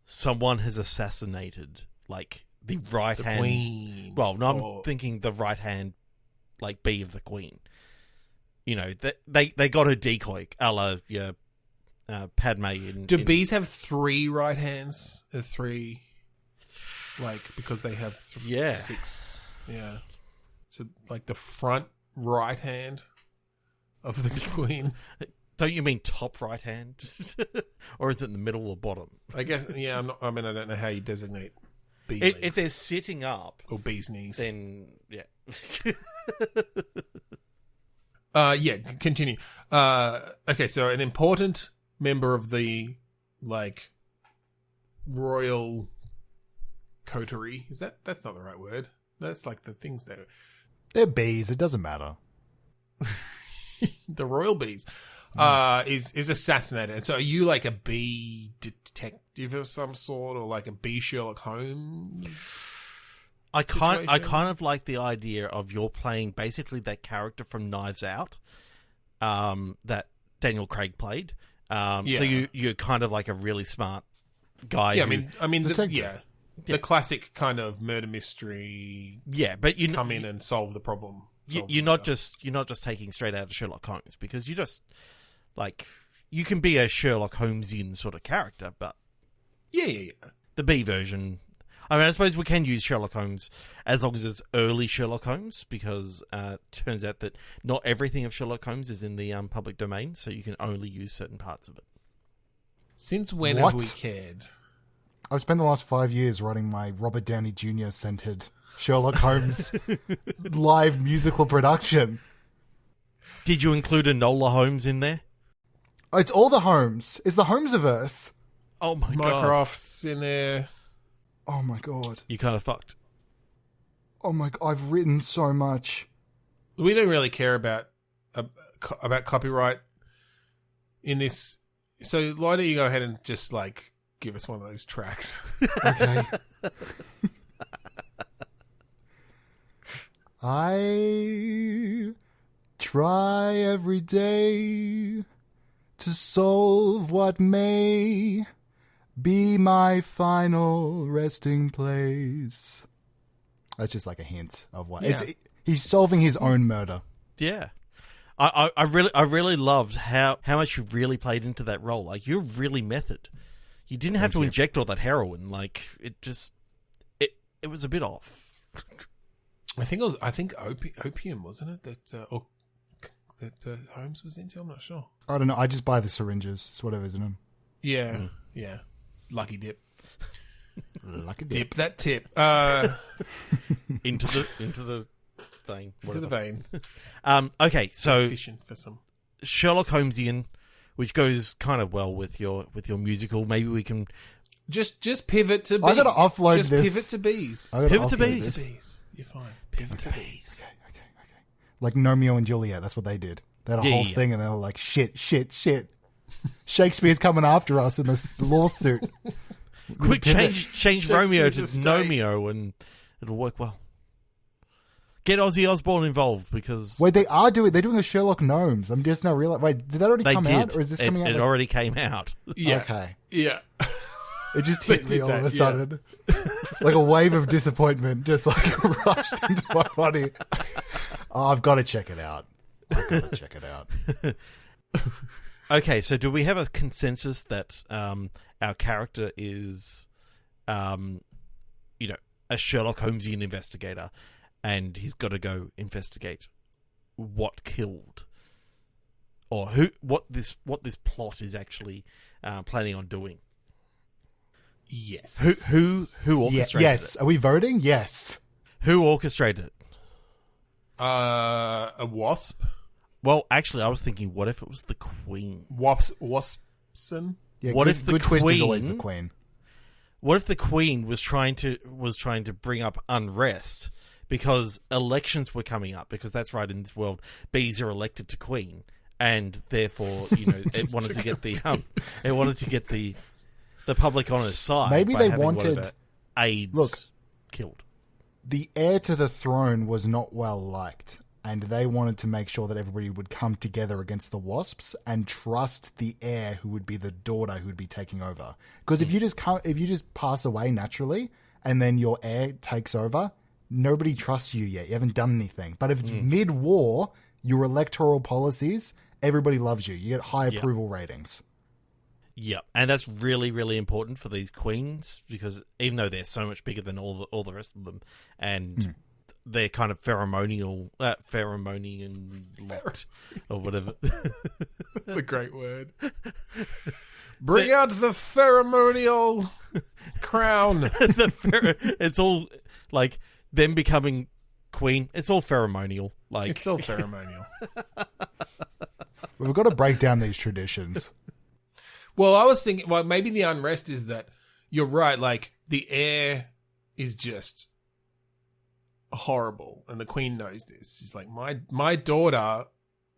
Someone has assassinated, like, the right hand... Queen. Well, no, I'm thinking the right hand, like, bee of the queen. You know, they got a decoy, a la Padme in... Do bees have 3 right hands? 3... Like, because they have 6. Yeah. So, like, the front right hand of the queen. Don't you mean top right hand? Or is it in the middle or bottom? I guess, yeah, I don't know how you designate bee If legs. they're sitting up, Or bee's knees. then, yeah. Yeah, continue. Okay, so an important member of the, like, royal coterie. That's not the right word. That's like the things that... They're bees. It doesn't matter. The royal bees is assassinated. And so are you like a bee detective of some sort, or like a bee Sherlock Holmes? I kind situation? of like the idea of you're playing basically that character from Knives Out, that Daniel Craig played. So you're kind of like a really smart guy. Yeah, who, I mean, Detective. the classic kind of murder mystery. yeah, but you Come in and solve the problem. you're not just taking straight out of Sherlock Holmes, because you just like you can be a Sherlock Holmesian sort of character, but Yeah. the B version. I mean, I suppose we can use Sherlock Holmes as long as it's early Sherlock Holmes, because it turns out that not everything of Sherlock Holmes is in the public domain, so you can only use certain parts of it. Since when What? have we cared? I've spent the last 5 years writing my Robert Downey Jr. centered Sherlock Holmes live musical production. Did you include Enola Holmes in there? Oh, it's all the Holmes. It's the Holmesiverse. Oh my god. Mycroft's in there. Oh my god. You kind of fucked. Oh my god. I've written so much. We don't really care about copyright in this. So why don't you go ahead and just like give us one of those tracks? Okay. I try every day to solve what may be my final resting place. That's just like a hint of what he's solving his own murder. Yeah. I really loved how much you really played into that role. Like, you're really method. You didn't have to inject all that heroin. Like, it just it was a bit off. I think opium, wasn't it? That Holmes was into. I'm not sure. I don't know. I just buy the syringes. It's whatever's in them. Yeah, yeah. Lucky dip. Like a Dip that tip. into the thing. Into the vein. Okay, so Fishing for some. Sherlock Holmesian, which goes kind of well with your musical. Maybe we can Just pivot to bees. I gotta offload just this. Pivot to bees. I gotta Pivot to offload bees. this. Bees. You're fine. Pivot to bees. Okay. Like Romeo and Juliet. That's what they did. They had a whole Yeah. thing, and they were like, shit. Shakespeare's coming after us in this lawsuit. quick change Romeo to Shakespeare's Nomeo, and it'll work well. Get Ozzy Osbourne involved, because Wait, they're doing a Sherlock Gnomes. I'm just now realizing. Wait, did that already they come did. out, or is this coming out? It already came out. Yeah. Okay. Yeah. It just hit They me did all of a that, sudden. Like a wave of disappointment just like rushed into my body. Oh, I've got to check it out. Okay, so do we have a consensus that our character is, a Sherlock Holmesian investigator, and he's got to go investigate what killed, or what this plot is actually planning on doing? Yes. Who orchestrated yes. it? Are we voting? Yes. Who orchestrated it? A wasp? Well, actually, I was thinking, what if it was the Queen? Waspson? Yeah, What if the good twist is Queen- always the Queen? What if the Queen was trying to bring up unrest because elections were coming up? Because that's right, in this world, bees are elected to Queen, and therefore, it wanted to get the public on its side. Maybe by they having wanted- whatever AIDS Look. killed. The heir to the throne was not well liked, and they wanted to make sure that everybody would come together against the wasps and trust the heir, who would be the daughter who would be taking over. Because if you just pass away naturally and then your heir takes over, nobody trusts you yet. You haven't done anything. But if it's mid-war, your electoral policies, everybody loves you. You get high approval ratings. Yeah, and that's really, really important for these queens, because even though they're so much bigger than all the rest of them, and they're kind of pheromonial lot, or whatever. That's a great word. Bring out the pheromonial crown. It's all like them becoming queen. It's all pheromonial. Like It's all ceremonial. We've got to break down these traditions. Well, I was thinking, maybe the unrest is that you're right. Like, the heir is just horrible, and the Queen knows this. She's like, my daughter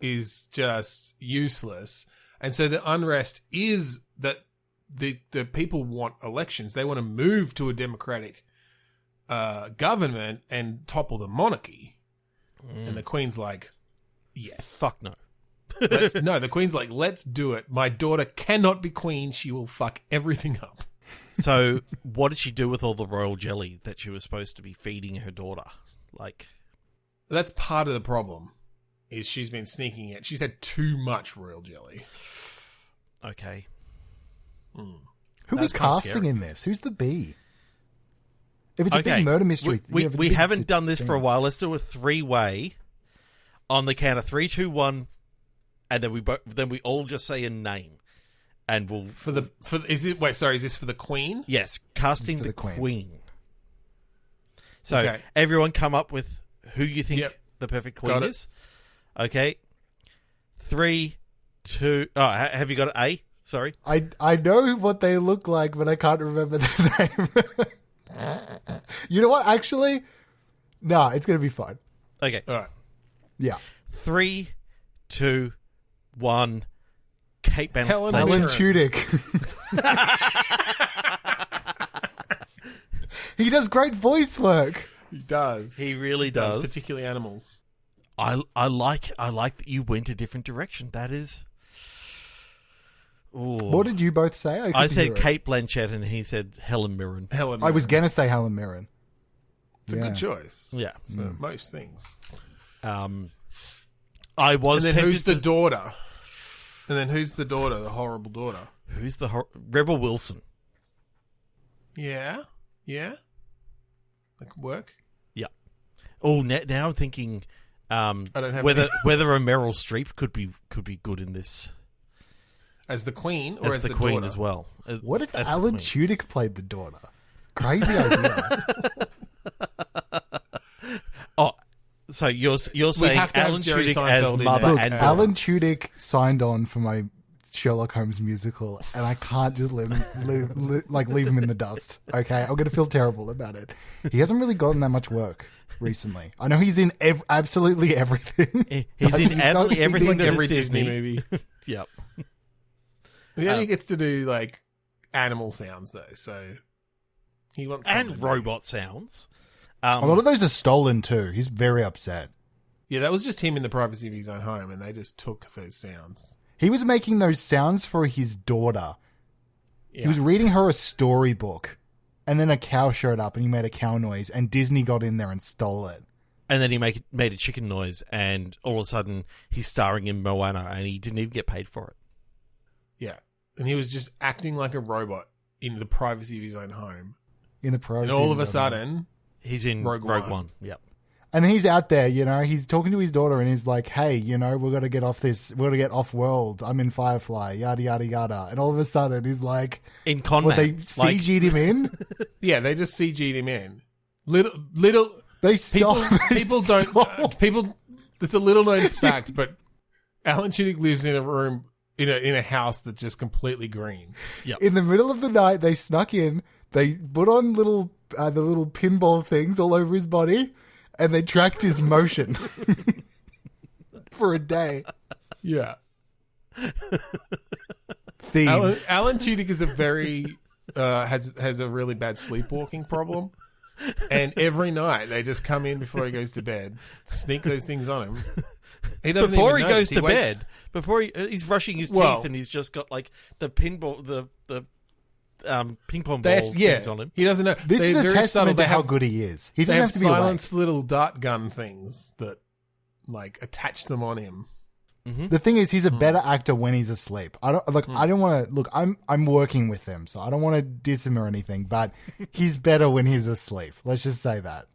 is just useless, and so the unrest is that the people want elections. They want to move to a democratic government and topple the monarchy, and the Queen's like, yes, fuck no. the Queen's like, let's do it. My daughter cannot be queen. She will fuck everything up. So, what did she do with all the royal jelly that she was supposed to be feeding her daughter? Like, That's part of the problem, is she's been sneaking it. She's had too much royal jelly. okay. Who are we That's kinda casting scary. in this? Who's the bee? If it's a Okay. big murder mystery... We haven't done this for a while. Let's do a 3-way on the count of 3, 2, 1, and then we all just say a name, and we'll Is this for the Queen? yes, casting It's for the the Queen. queen. So Okay. everyone come up with who you think Yep. the perfect queen Got it. is. Okay, 3, 2. Oh, have you got an A? Sorry. I know what they look like, but I can't remember their name. You know what? Actually, no, it's going to be fine. Okay, All right. Yeah. 3, 2, 1. Kate Blanchett. Helen Alan Mirren. Tudyk. He does great voice work. He does. He really does. Particularly animals. I like that you went a different direction. That is. Ooh. What did you both say? I couldn't said hear it. Kate Blanchett, and he said Helen Mirren. Helen I was Mirren. going to say Helen Mirren. It's a good choice. Yeah. For most things. I was And then tempted who's the to- daughter? And then who's the daughter? The horrible daughter. Who's the Rebel Wilson? Yeah. Yeah. That could work. Yeah. Oh, now I'm thinking don't have whether any- whether a Meryl Streep could be good in this As the Queen or as the Queen daughter? as well. What if As the Alan Queen. Tudyk played the daughter? Crazy idea. Oh, so you're saying have to have Alan Jerry Tudyk as Seinfeld in mother there. Look, and Alan daughter. Tudyk signed on for my Sherlock Holmes musical, and I can't just leave him in the dust. Okay, I'm gonna feel terrible about it. He hasn't really gotten that much work recently. I know he's in absolutely everything. He's Like, in absolutely he's everything like that is Every Disney. Disney movie. Yep. He only gets to do like animal sounds though, so he wants And something. robot sounds. A lot of those are stolen too. He's very upset. Yeah, that was just him in the privacy of his own home, and they just took those sounds. He was making those sounds for his daughter. Yeah. He was reading her a storybook, and then a cow showed up and he made a cow noise, and Disney got in there and stole it. And then he made a chicken noise, and all of a sudden he's starring in Moana, and he didn't even get paid for it. Yeah. And he was just acting like a robot in the privacy of his own home. In the privacy. And all of a sudden, he's in Rogue One. Yep. And he's out there, he's talking to his daughter and he's like, hey, we've got to get off this. We've got to get off world. I'm in Firefly, yada, yada, yada. And all of a sudden he's like... In Con Man. They CG'd him in? Yeah, they just CG'd him in. Little... They stop. People don't... People... It's a little known fact, but Alan Tudyk lives in a room... In a house that's just completely green. Yep. In the middle of the night, they snuck in. They put on the little pinball things all over his body, and they tracked his motion for a day. Yeah. Thieves. Alan Tudyk is a very has a really bad sleepwalking problem, and every night they just come in before he goes to bed, sneak those things on him. He doesn't before he even goes notice. to bed, before he's brushing his teeth, and he's just got like the pinball, the ping pong ball things on him. He doesn't know. This is a very testament subtle. to how good he is. He They doesn't have have to be awake. silenced little dart gun things that like attach them on him. Mm-hmm. The thing is, he's a better actor when he's asleep. I don't want to look. I'm working with him, so I don't want to diss him or anything. But he's better when he's asleep. Let's just say that.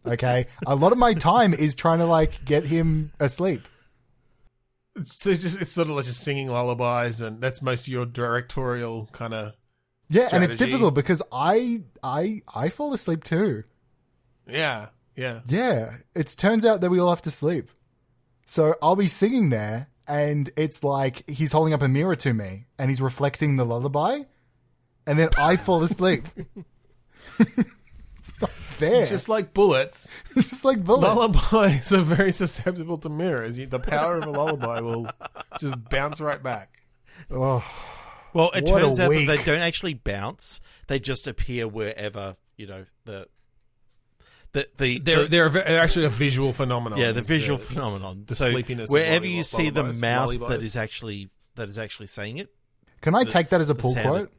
Okay, a lot of my time is trying to get him asleep. So it's sort of like just singing lullabies, and that's most of your directorial kind of and it's difficult because I fall asleep too. Yeah. It turns out that we all have to sleep. So I'll be singing there, and it's like he's holding up a mirror to me, and he's reflecting the lullaby, and then I fall asleep. It's not fair. Just like bullets. Just like bullets. Lullabies are very susceptible to mirrors. The power of a lullaby will just bounce right back. Oh, well, it what turns a out week. that they don't actually bounce; they just appear wherever They're actually a visual phenomenon. Yeah, the visual phenomenon. The so sleepiness. Wherever of you see the lullabies, mouth lullabies. that is actually saying it. Can I take that as a pull sound quote?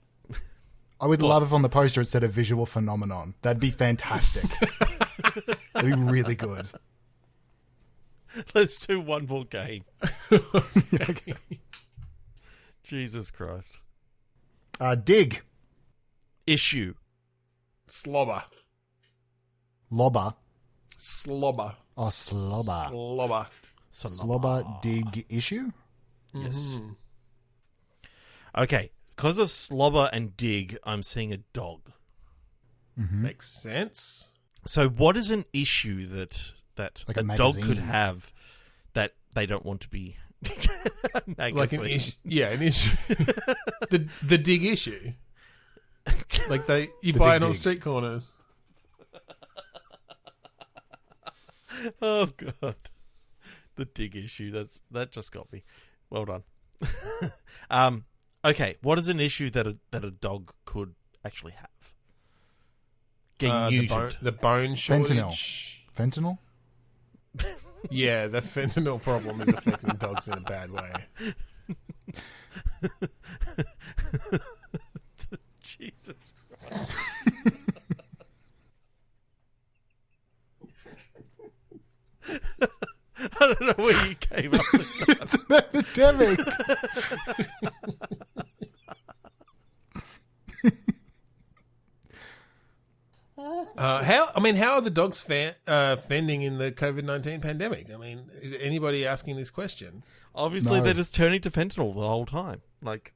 I would love if on the poster it said a visual phenomenon. That'd be fantastic. That'd be really good. Let's do one more game. Jesus Christ. Dig. Issue. Slobber. Lobber. Slobber. Oh, slobber. Slobber. Slobber dig issue? Yes. Okay. Because of slobber and dig, I'm seeing a dog. Mm-hmm. Makes sense. So what is an issue that Like a a dog magazine. could have that they don't want to be Like an issue. Yeah, an issue. the dig issue. Like you The buy big it on dig. street corners. Oh God, the dig issue. That just got me. Well done. Okay, what is an issue that a dog could actually have? Getting neutered. The bone shortage. Fentanyl? Yeah, the fentanyl problem is affecting dogs in a bad way. Jesus. I don't know where you came up with that. It's an epidemic. How are the dogs fending in the COVID-19 pandemic? I mean, is anybody asking this question? Obviously, No. they're just turning to fentanyl the whole time. Like,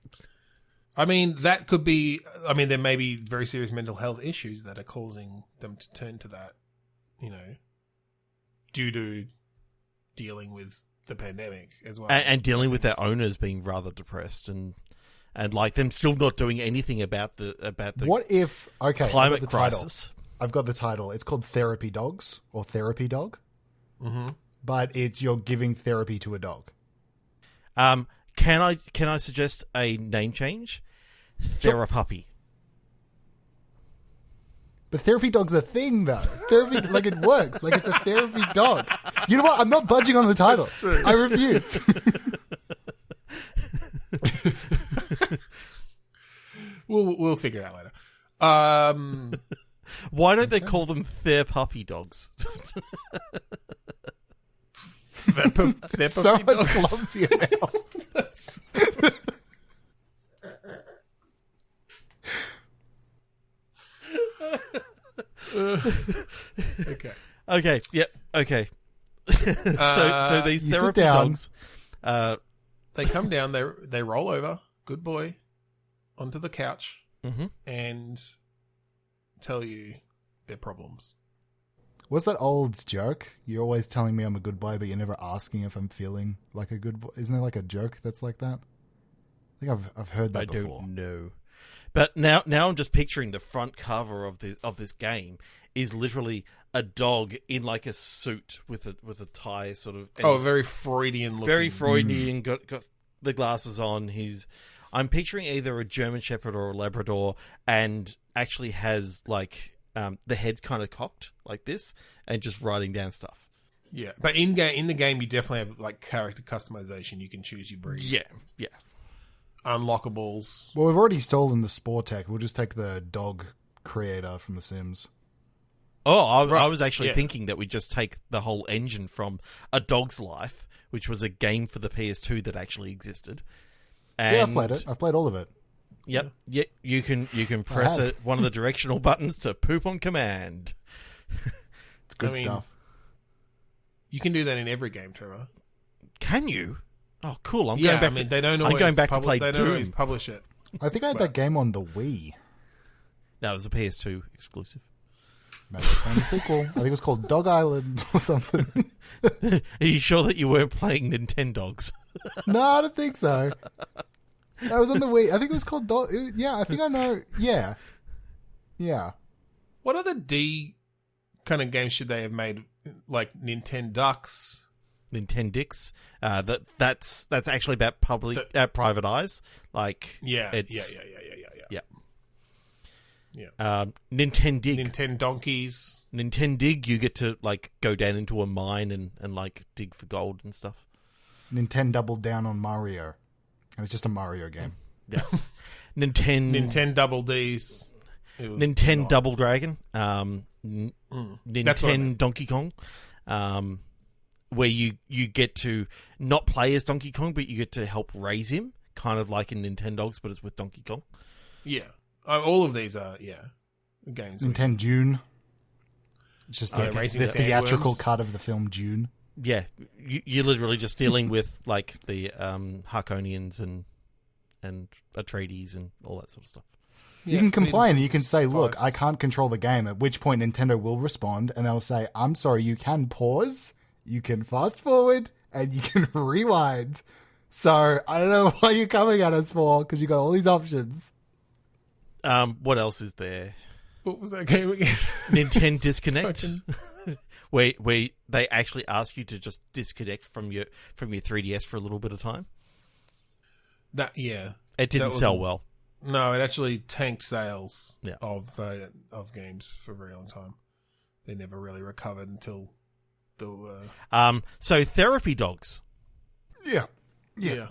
I mean, that could be... I mean, there may be very serious mental health issues that are causing them to turn to that, due to dealing with the pandemic as well. and dealing with their owners being rather depressed and like them still not doing anything about the What if... Okay, climate I've got the title. crisis. I've got the title. It's called Therapy Dogs or Therapy Dog. Mm-hmm. But it's you're giving therapy to a dog. Can I suggest a name change? Therapuppy. But therapy dog's a thing, though. Therapy, it works. Like, it's a therapy dog. You know what? I'm not budging on the title. I refuse. We'll figure it out later. Why don't they call them their puppy dogs? They're So puppy much dogs. clumsier now. Okay. Okay. Yep. Okay. So these you sit therapy down. dogs. They come down, they roll over, good boy, onto the couch Mhm. and tell you their problems. What's that old joke? You're always telling me I'm a good boy, but you're never asking if I'm feeling like a good boy. Isn't there like a joke that's like that? I think I've heard that I before. don't know. But now I'm just picturing the front cover of this game is literally a dog in like a suit with a tie, sort of. And he's Very Freudian looking. very Freudian. Got the glasses on. I'm picturing either a German Shepherd or a Labrador, and actually has like the head kind of cocked like this, and just writing down stuff. Yeah, but in the game, you definitely have like character customization. You can choose your breed. Yeah. Unlockables. Well, we've already stolen the Spore Tech. We'll just take the dog creator from The Sims. Oh, I Right. was actually Yeah. thinking that we just take the whole engine from A Dog's Life, which was a game for the PS2 that actually existed. And Yeah, I've played it. I've played all of it. Yep. Yeah, you can press have. one of the directional buttons to poop on command. It's good I mean, stuff. You can do that in every game, Trevor. Can you? Oh, cool! I'm Yeah, going back. I mean, they don't always I'm going back to play they don't always Doom. publish it. I think I had that game on the Wii. No, it was a PS2 exclusive. Maybe playing the sequel. I think it was called Dog Island or something. Are you sure that you weren't playing Nintendogs? No, I don't think so. I was on the Wii. I think it was called Dog. Yeah, I think I know. Yeah. Yeah. What other D kind of games should they have made? Like Nintendo Ducks. Nintendix. That's actually about private eyes. Like Yeah, it's, yeah. Nintendig. Nintendo Donkeys. Nintendig, you get to like go down into a mine and like dig for gold and stuff. Nintendo doubled down on Mario. And it's just a Mario game. Yeah. Nintendo Double D's. It was Nintendo not. Double Dragon. That's what I Nintendo meant. Donkey Kong. Where you get to not play as Donkey Kong, but you get to help raise him, kind of like in Nintendogs, but it's with Donkey Kong. Yeah. All of these are, games. Nintendo June. It's just Oh, like Raising the theatrical Sandworms. cut of the film June. Yeah, you're literally just dealing with like the Harkonians and Atreides and all that sort of stuff. You can complain and you can say, Spice. look, I can't control the game, at which point Nintendo will respond and they'll say, I'm sorry, you can pause, you can fast forward, and you can rewind. So I don't know what you're coming at us for, because you got all these options. What else is there? What was that game again? Nintendo Disconnect, Fucking- where they actually ask you to just disconnect from your 3DS for a little bit of time. It It didn't That sell wasn't- well. No, it actually tanked sales Yeah. of games for a very long time. They never really recovered until the So therapy dogs. Yeah. Yeah.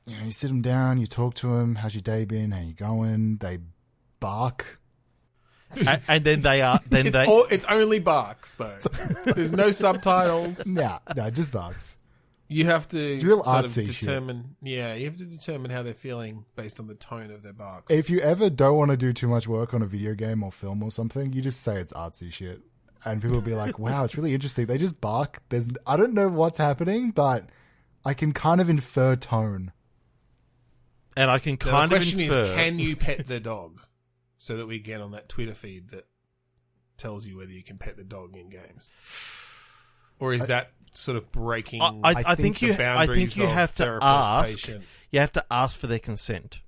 You know, you sit them down, you talk to them, how's your day been, how you going? They bark. And then it's only barks though. There's no subtitles. No, just barks. You have to It's real sort of artsy shit. determine. Yeah, you have to determine how they're feeling based on the tone of their barks. If you ever don't want to do too much work on a video game or film or something, you just say it's artsy shit. And people will be like, wow, it's really interesting. They just bark. I don't know what's happening, but I can kind of infer tone. and I can Now, kind the of question infer. is, can you pet the dog? So that we get on that Twitter feed that tells you whether you can pet the dog in games, or is that sort of breaking? I think the you boundaries of have to therapist, ask. patient? You have to ask for their consent.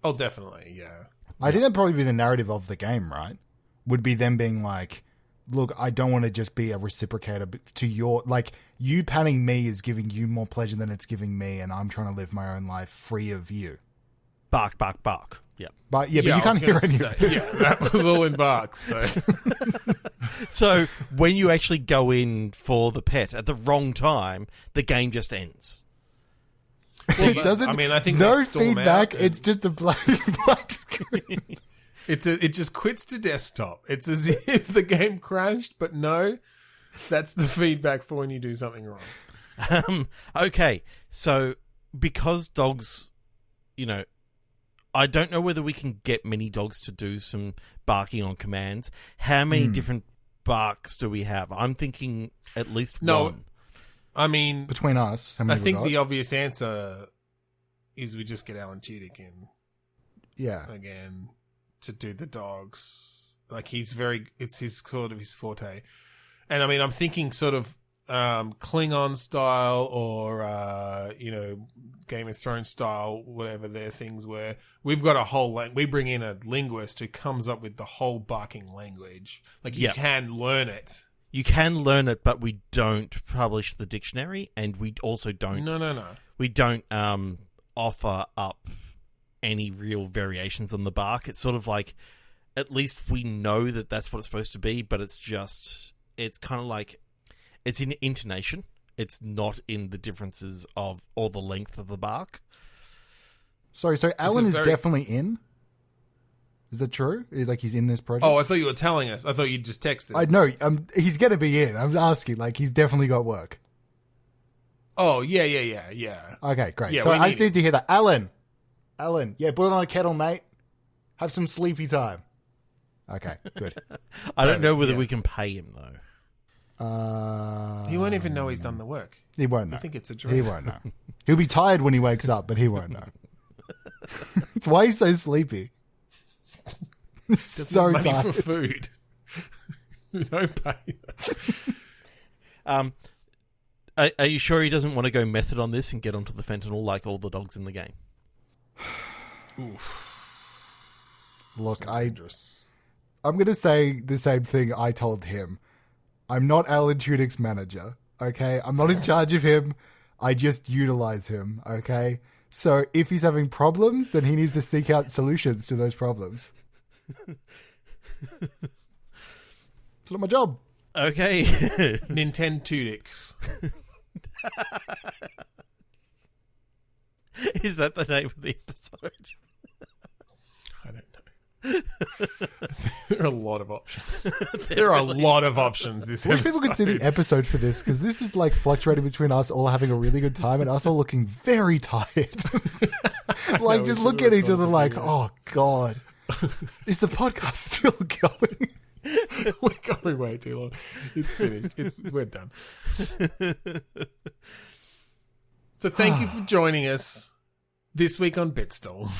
Oh, definitely, yeah. I think that'd probably be the narrative of the game, right? Would be them being like, look, I don't want to just be a reciprocator to your, like, you patting me is giving you more pleasure than it's giving me, and I'm trying to live my own life free of you. Bark, bark, bark. Yeah. But yeah, but you I can't was hear gonna any. say, yeah, that was all in barks. So. So when you actually go in for the pet at the wrong time, the game just ends. It doesn't. I mean, I think no they storm feedback. out It's just a black screen. It just quits to desktop. It's as if the game crashed, but no, that's the feedback for when you do something wrong. Okay, so because dogs, I don't know whether we can get many dogs to do some barking on commands. How many different barks do we have? I'm thinking at least one. I mean, between us, how many I think we got? the obvious answer is we just get Alan Tudyk in. Yeah. Again, to do the dogs. Like, it's his sort of his forte. And I mean, I'm thinking sort of Klingon style or, Game of Thrones style, whatever their things were. We've got a whole, we bring in a linguist who comes up with the whole barking language. Like, you can learn it. You can learn it, but we don't publish the dictionary, and we also don't... No. We don't offer up any real variations on the bark. It's sort of like, at least we know that that's what it's supposed to be, but it's kind of like, it's in intonation. It's not in the differences of, or the length of the bark. Sorry, so Alan is definitely in? Is that true? Like, he's in this project? Oh, I thought you were telling us. I thought you just texted. I know. He's going to be in. I'm asking. Like, he's definitely got work. Oh, yeah. Okay, great. Yeah, so I just need to hear that. Alan, yeah, put it on a kettle, mate. Have some sleepy time. Okay, good. I don't know whether we can pay him, though. He won't even know he's done the work. He won't know. I think it's a dream. He won't know. He'll be tired when he wakes up, but he won't know. It's why he's so sleepy. So money tired. for food. We don't pay that. Are you sure he doesn't want to go method on this and get onto the fentanyl like all the dogs in the game? Oof. Look, Dangerous. I'm going to say the same thing I told him. I'm not Alan Tudyk's manager, okay? I'm not in charge of him. I just utilize him, okay? So if he's having problems, then he needs to seek out solutions to those problems. It's not my job. Okay. Nintendo Tudyks. Is that the name of the episode? I don't know. There are a lot of options. There are a lot of options this I wish episode. people could see the episode for this, because this is like fluctuating between us all having a really good time and us all looking very tired. Like, just look at each other like, oh, God. Is the podcast still going? We're going way too long. It's finished. We're done. So thank you for joining us this week on Bitstorm.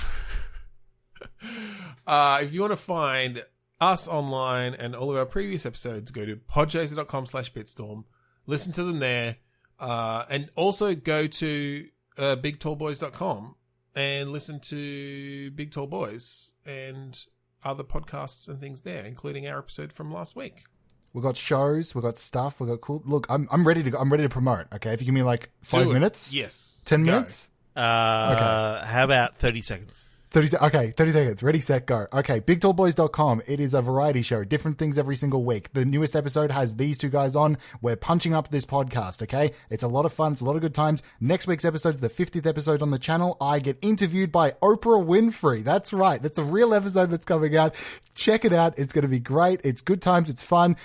If you want to find us online and all of our previous episodes, go to podchaser.com/Bitstorm. Listen to them there. And also go to bigtallboys.com and listen to Big Tall Boys and other podcasts and things there, including our episode from last week. We've got shows, we've got stuff, we've got cool. Look, I'm ready to go. I'm ready to promote. Okay, if you give me like 5 minutes, yes, 10 go. minutes. Okay. How about 30 seconds? 30 seconds. Ready, set, go. Okay, bigtallboys.com. It is a variety show. Different things every single week. The newest episode has these two guys on. We're punching up this podcast, okay? It's a lot of fun. It's a lot of good times. Next week's episode is the 50th episode on the channel. I get interviewed by Oprah Winfrey. That's right. That's a real episode that's coming out. Check it out. It's going to be great. It's good times. It's fun.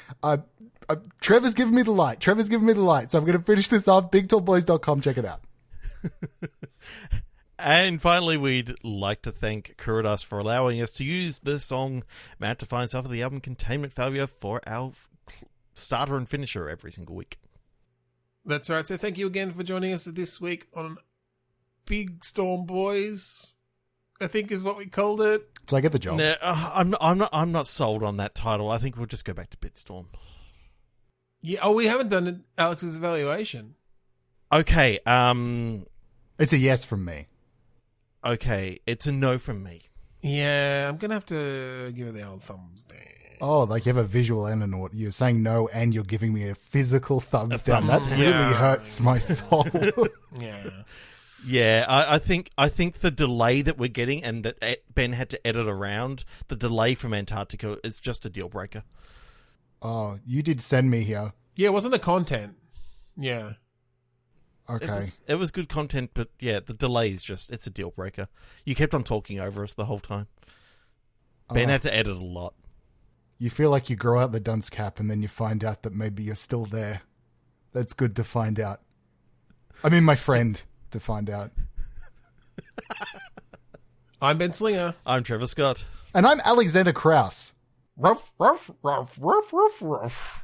Trevor's giving me the light. So I'm going to finish this off. bigtallboys.com. Check it out. And finally, we'd like to thank Kuridas for allowing us to use the song Mad to Find Stuff of the album Containment Failure for our starter and finisher every single week. That's right. So thank you again for joining us this week on Big Storm Boys, I think is what we called it. So I get the job. Nah, I'm not sold on that title. I think we'll just go back to Bitstorm. Yeah. Oh, we haven't done Alex's evaluation. Okay. It's a yes from me. Okay, it's a no from me. Yeah, I'm going to have to give it the old thumbs down. Oh, like you have a visual and an audio. You're saying no and you're giving me a physical thumbs down. That really hurts my soul. Yeah. Yeah, I think the delay that we're getting and that Ben had to edit around, the delay from Antarctica is just a deal breaker. Oh, you did send me here. Yeah, it wasn't the content. Yeah. Okay. It was good content, but yeah, the delay is it's a deal breaker. You kept on talking over us the whole time. Ben had to edit a lot. You feel like you grow out the dunce cap and then you find out that maybe you're still there. That's good to find out. I mean, my friend to find out. I'm Ben Slinger. I'm Trevor Scott. And I'm Alexander Krause. Ruff, ruff, ruff, ruff, ruff, ruff.